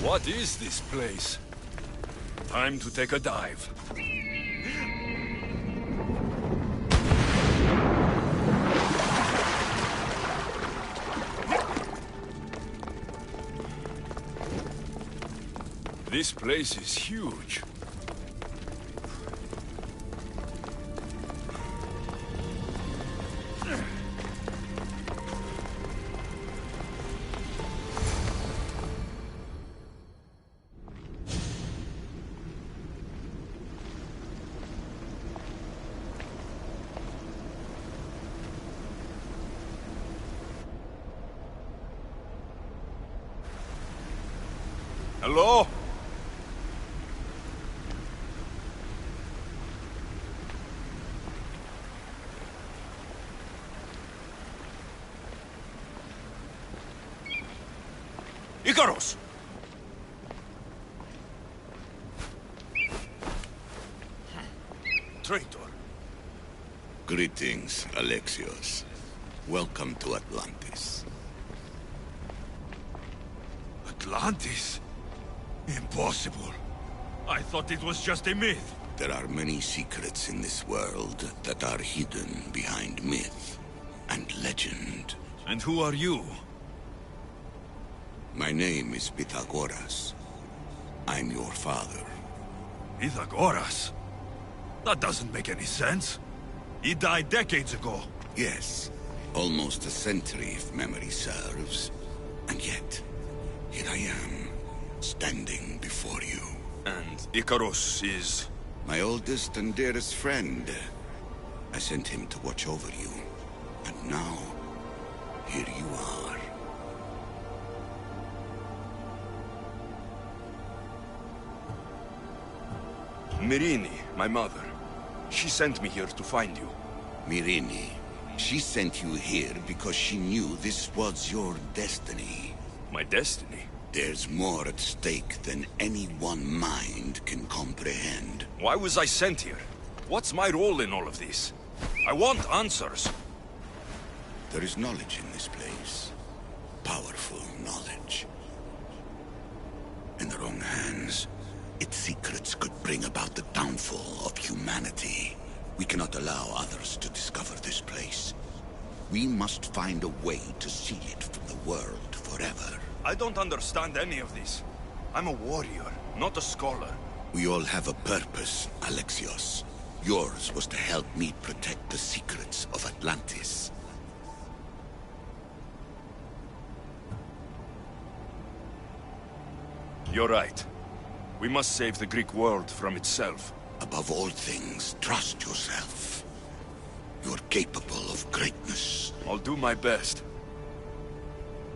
What is this place? Time to take a dive. This place is huge. Hello? Icarus! Traitor. Greetings, Alexios. Welcome to Atlantis. Atlantis? Impossible. I thought it was just a myth. There are many secrets in this world that are hidden behind myth and legend. And who are you? My name is Pythagoras. I'm your father. Pythagoras? That doesn't make any sense. He died decades ago. Yes, almost a century if memory serves. And yet, here I am, standing before you. And Icarus is... My oldest and dearest friend. I sent him to watch over you. And now, here you are. Myrrine, my mother. She sent me here to find you. Myrrine. She sent you here because she knew this was your destiny. My destiny? There's more at stake than any one mind can comprehend. Why was I sent here? What's my role in all of this? I want answers. There is knowledge in this place. Powerful knowledge. In the wrong hands, its secrets could bring about the downfall of humanity. We cannot allow others to discover this place. We must find a way to seal it from the world forever. I don't understand any of this. I'm a warrior, not a scholar. We all have a purpose, Alexios. Yours was to help me protect the secrets of Atlantis. You're right. We must save the Greek world from itself. Above all things, trust yourself. You're capable of greatness. I'll do my best.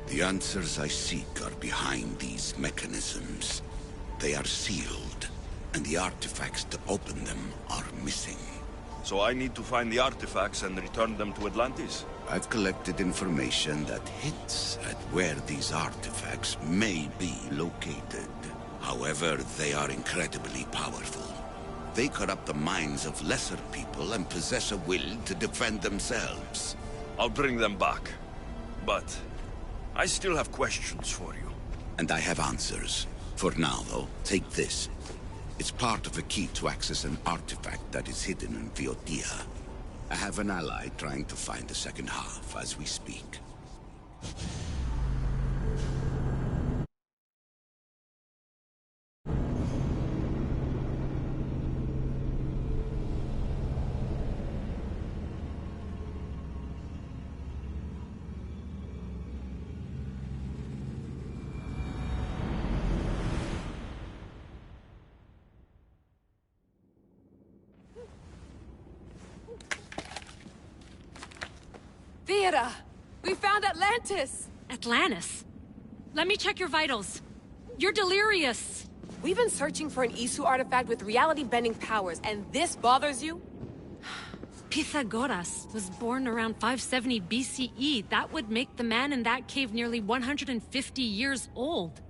The answers I seek are behind these mechanisms. They are sealed, and the artifacts to open them are missing. So I need to find the artifacts and return them to Atlantis? I've collected information that hints at where these artifacts may be located. However, they are incredibly powerful. They corrupt the minds of lesser people and possess a will to defend themselves. I'll bring them back. But I still have questions for you. And I have answers. For now, though, take this. It's part of a key to access an artifact that is hidden in Viotia. I have an ally trying to find the second half as we speak. Vera! We found Atlantis! Atlantis? Let me check your vitals. You're delirious. We've been searching for an Isu artifact with reality-bending powers, and this bothers you? Pythagoras was born around 570 BCE. That would make the man in that cave nearly 150 years old.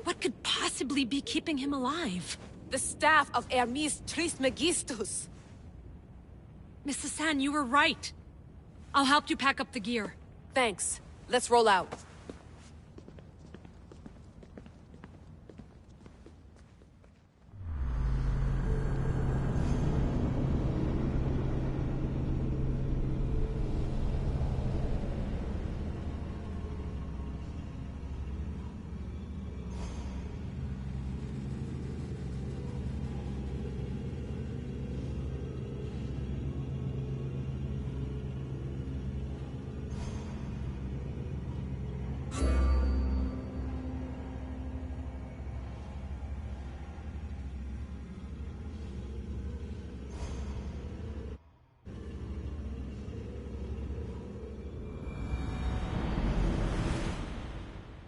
What could possibly be keeping him alive? The staff of Hermes Trismegistus. Mrs. San, you were right. I'll help you pack up the gear. Thanks. Let's roll out.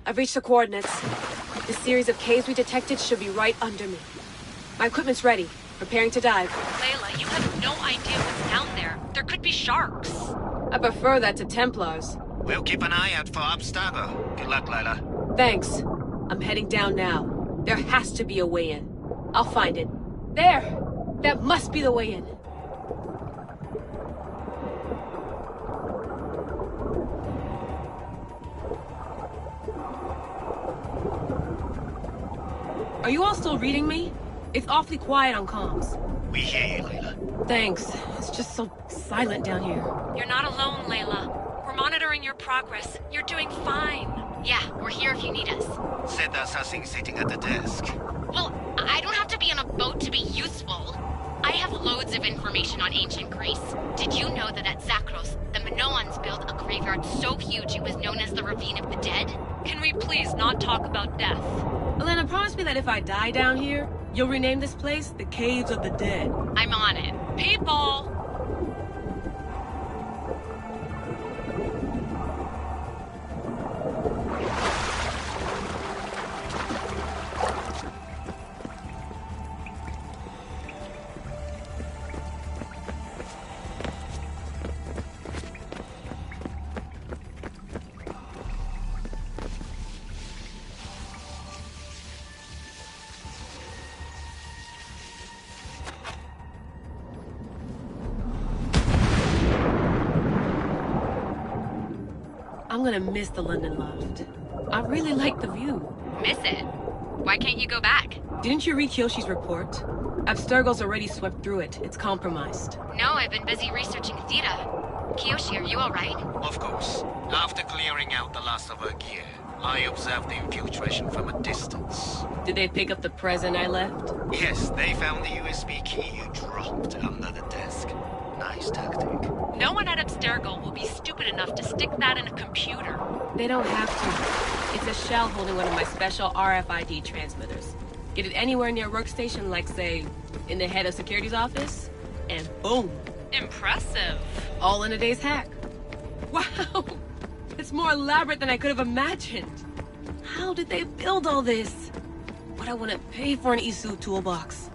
I've reached the coordinates. The series of caves we detected should be right under me. My equipment's ready. Preparing to dive. Layla, you have no idea what's down there. There could be sharks. I prefer that to Templars. We'll keep an eye out for Abstergo. Good luck, Layla. Thanks. I'm heading down now. There has to be a way in. I'll find it. There! That must be the way in. Are you all still reading me? It's awfully quiet on comms. We hear you, Layla. Thanks. It's just so silent down here. You're not alone, Layla. We're monitoring your progress. You're doing fine. Yeah, we're here if you need us. Said assassin sitting at the desk. Well, I don't have to be on a boat to be useful. I have loads of information on ancient Greece. Did you know that at Zakros, the Minoans built a graveyard so huge it was known as the Ravine of the Dead? Can we please not talk about death? Elena, promise me that if I die down here, you'll rename this place the Caves of the Dead. I'm on it. People! I'm gonna miss the London loft. I really like the view. Miss it? Why can't you go back? Didn't you read Kyoshi's report? Abstergo's already swept through it. It's compromised. No, I've been busy researching Theta. Kyoshi, are you alright? Of course. After clearing out the last of her gear, I observed the infiltration from a distance. Did they pick up the present I left? Yes, they found the USB key you dropped under the desk. Nice tactic. No one at Abstergo will be stupid enough to stick that in a computer. They don't have to. It's a shell holding one of my special RFID transmitters. Get it anywhere near a workstation, like, say, in the head of security's office, and boom. Impressive. All in a day's hack. Wow! It's more elaborate than I could have imagined. How did they build all this? What I want to pay for an Isu toolbox.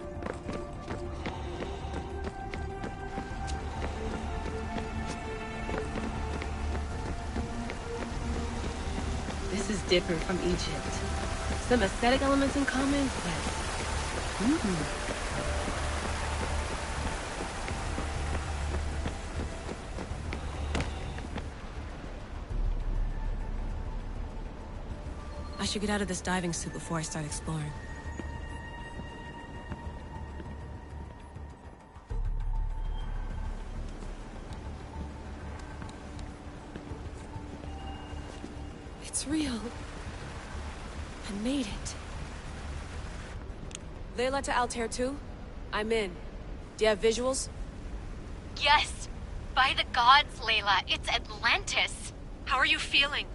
This is different from Egypt. Some aesthetic elements in common, but... I should get out of this diving suit before I start exploring. It's real. I made it. Layla to Altair 2? I'm in. Do you have visuals? Yes! By the gods, Layla, it's Atlantis! How are you feeling?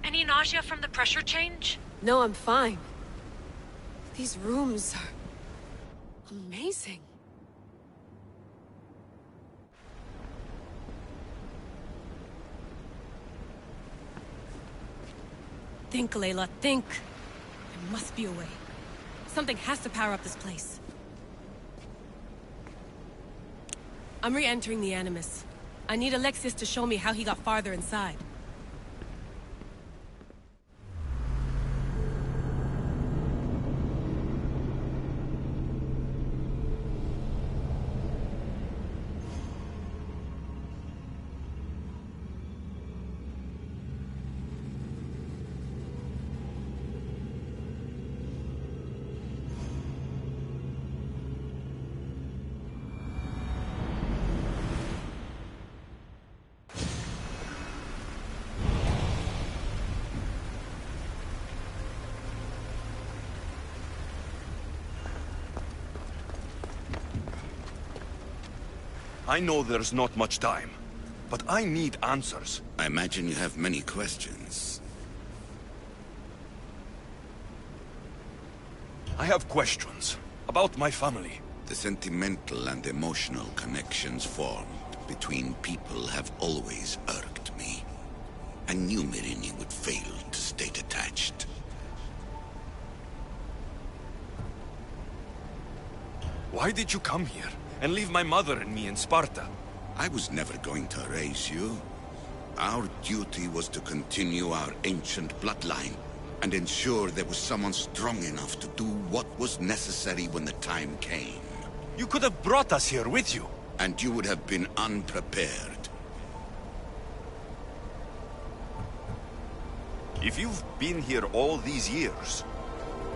Any nausea from the pressure change? No, I'm fine. These rooms are... amazing. Think, Layla, think. There must be a way. Something has to power up this place. I'm re-entering the Animus. I need Alexis to show me how he got farther inside. I know there's not much time, but I need answers. I imagine you have many questions. I have questions about my family. The sentimental and emotional connections formed between people have always irked me. I knew Myrini would fail to stay detached. Why did you come here and leave my mother and me in Sparta? I was never going to erase you. Our duty was to continue our ancient bloodline and ensure there was someone strong enough to do what was necessary when the time came. You could have brought us here with you. And you would have been unprepared. If you've been here all these years,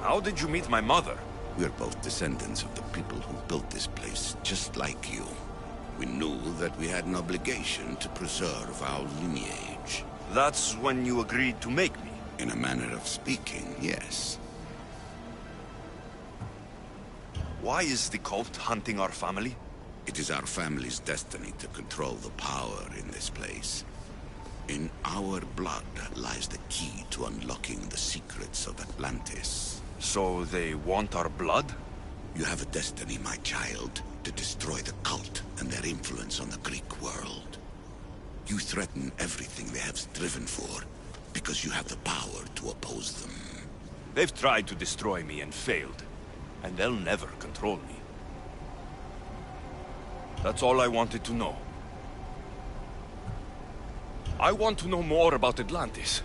how did you meet my mother? We're both descendants of the people who built this place, just like you. We knew that we had an obligation to preserve our lineage. That's when you agreed to make me? In a manner of speaking, yes. Why is the cult hunting our family? It is our family's destiny to control the power in this place. In our blood lies the key to unlocking the secrets of Atlantis. So they want our blood? You have a destiny, my child, to destroy the cult and their influence on the Greek world. You threaten everything they have striven for, because you have the power to oppose them. They've tried to destroy me and failed, and they'll never control me. That's all I wanted to know. I want to know more about Atlantis,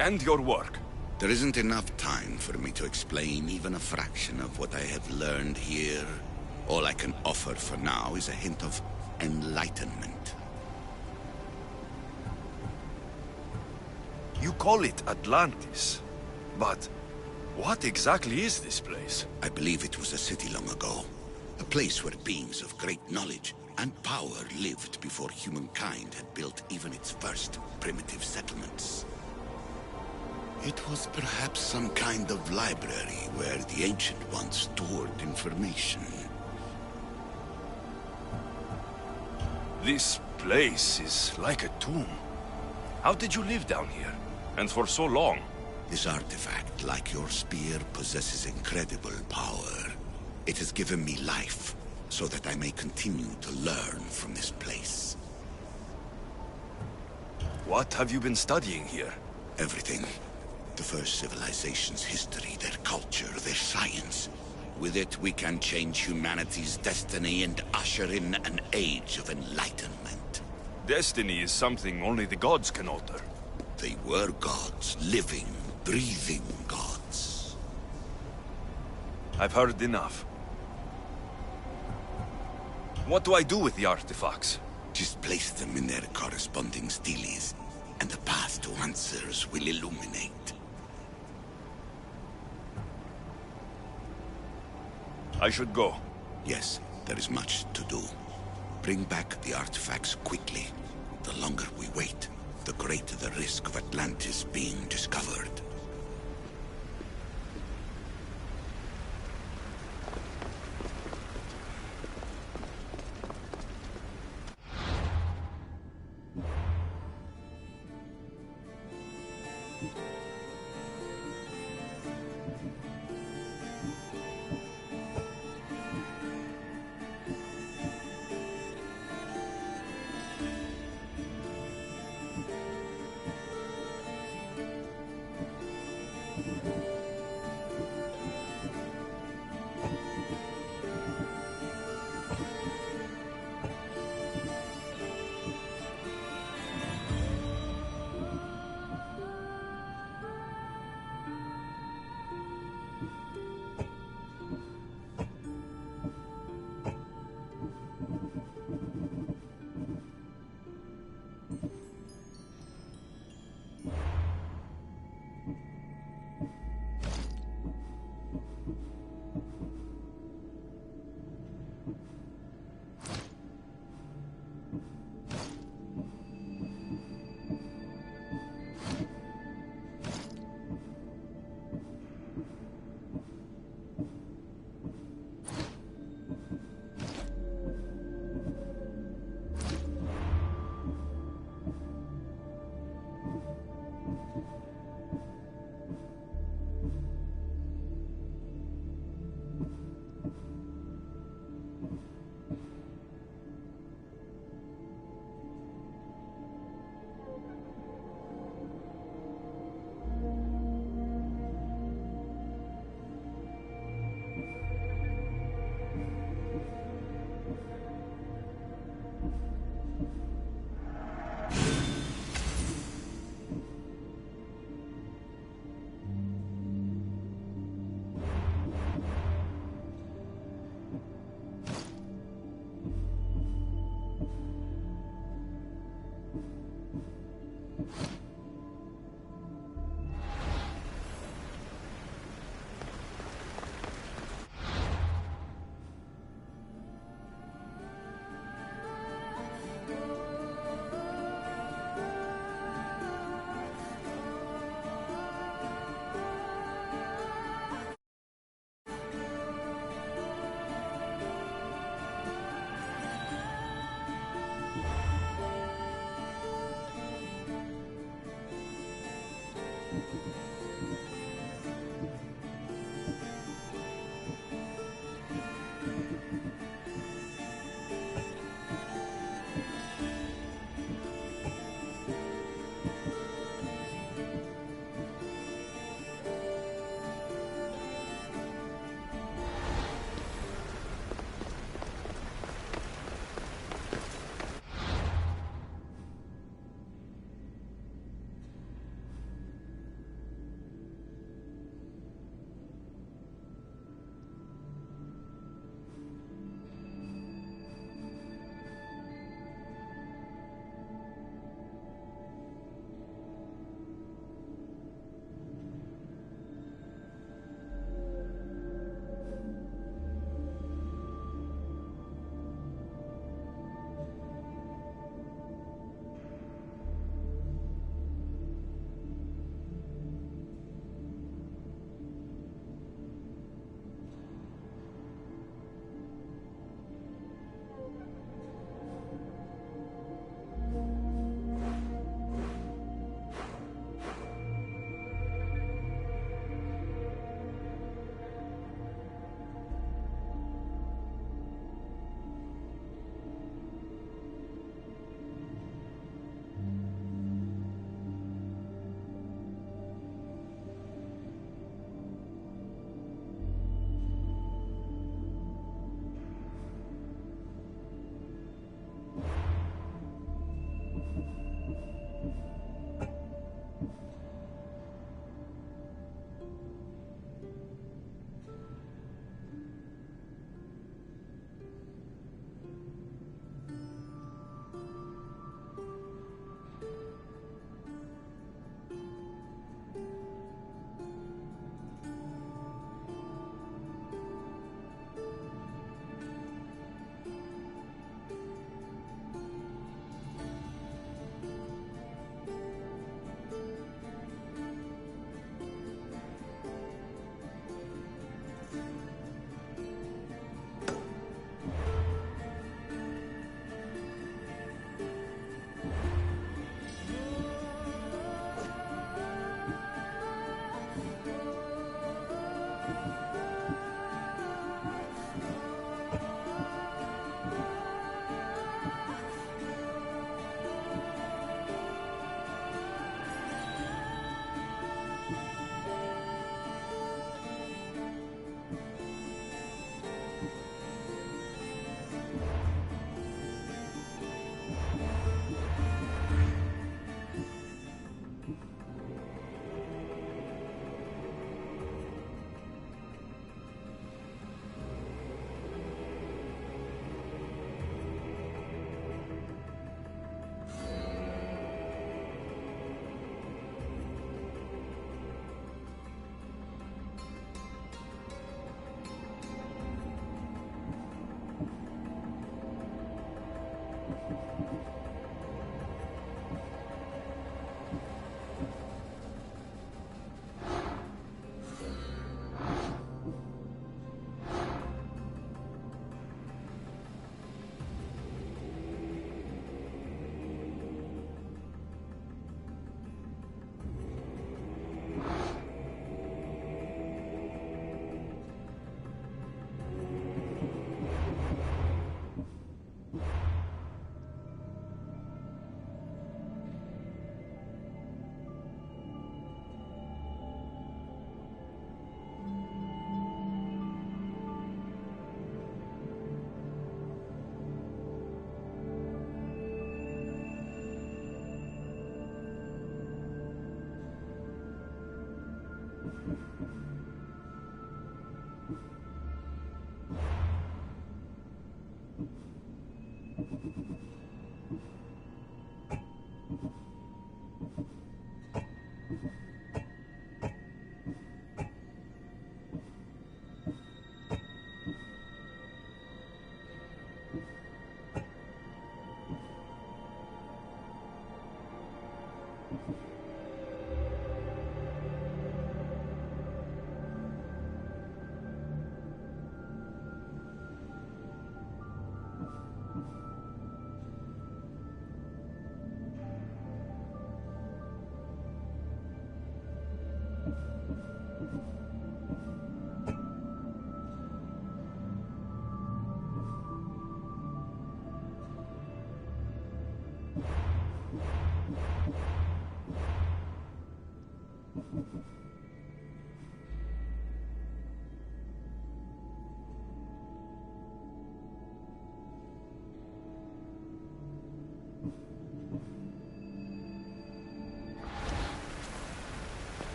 and your work. There isn't enough time for me to explain even a fraction of what I have learned here. All I can offer for now is a hint of enlightenment. You call it Atlantis. But what exactly is this place? I believe it was a city long ago. A place where beings of great knowledge and power lived before humankind had built even its first primitive settlements. It was perhaps some kind of library where the Ancient Ones stored information. This place is like a tomb. How did you live down here? And for so long? This artifact, like your spear, possesses incredible power. It has given me life, so that I may continue to learn from this place. What have you been studying here? Everything. The first civilization's history, their culture, their science. With it, we can change humanity's destiny and usher in an age of enlightenment. Destiny is something only the gods can alter. They were gods, living, breathing gods. I've heard enough. What do I do with the artifacts? Just place them in their corresponding steles, and the path to answers will illuminate. I should go. Yes, there is much to do. Bring back the artifacts quickly. The longer we wait, the greater the risk of Atlantis being discovered.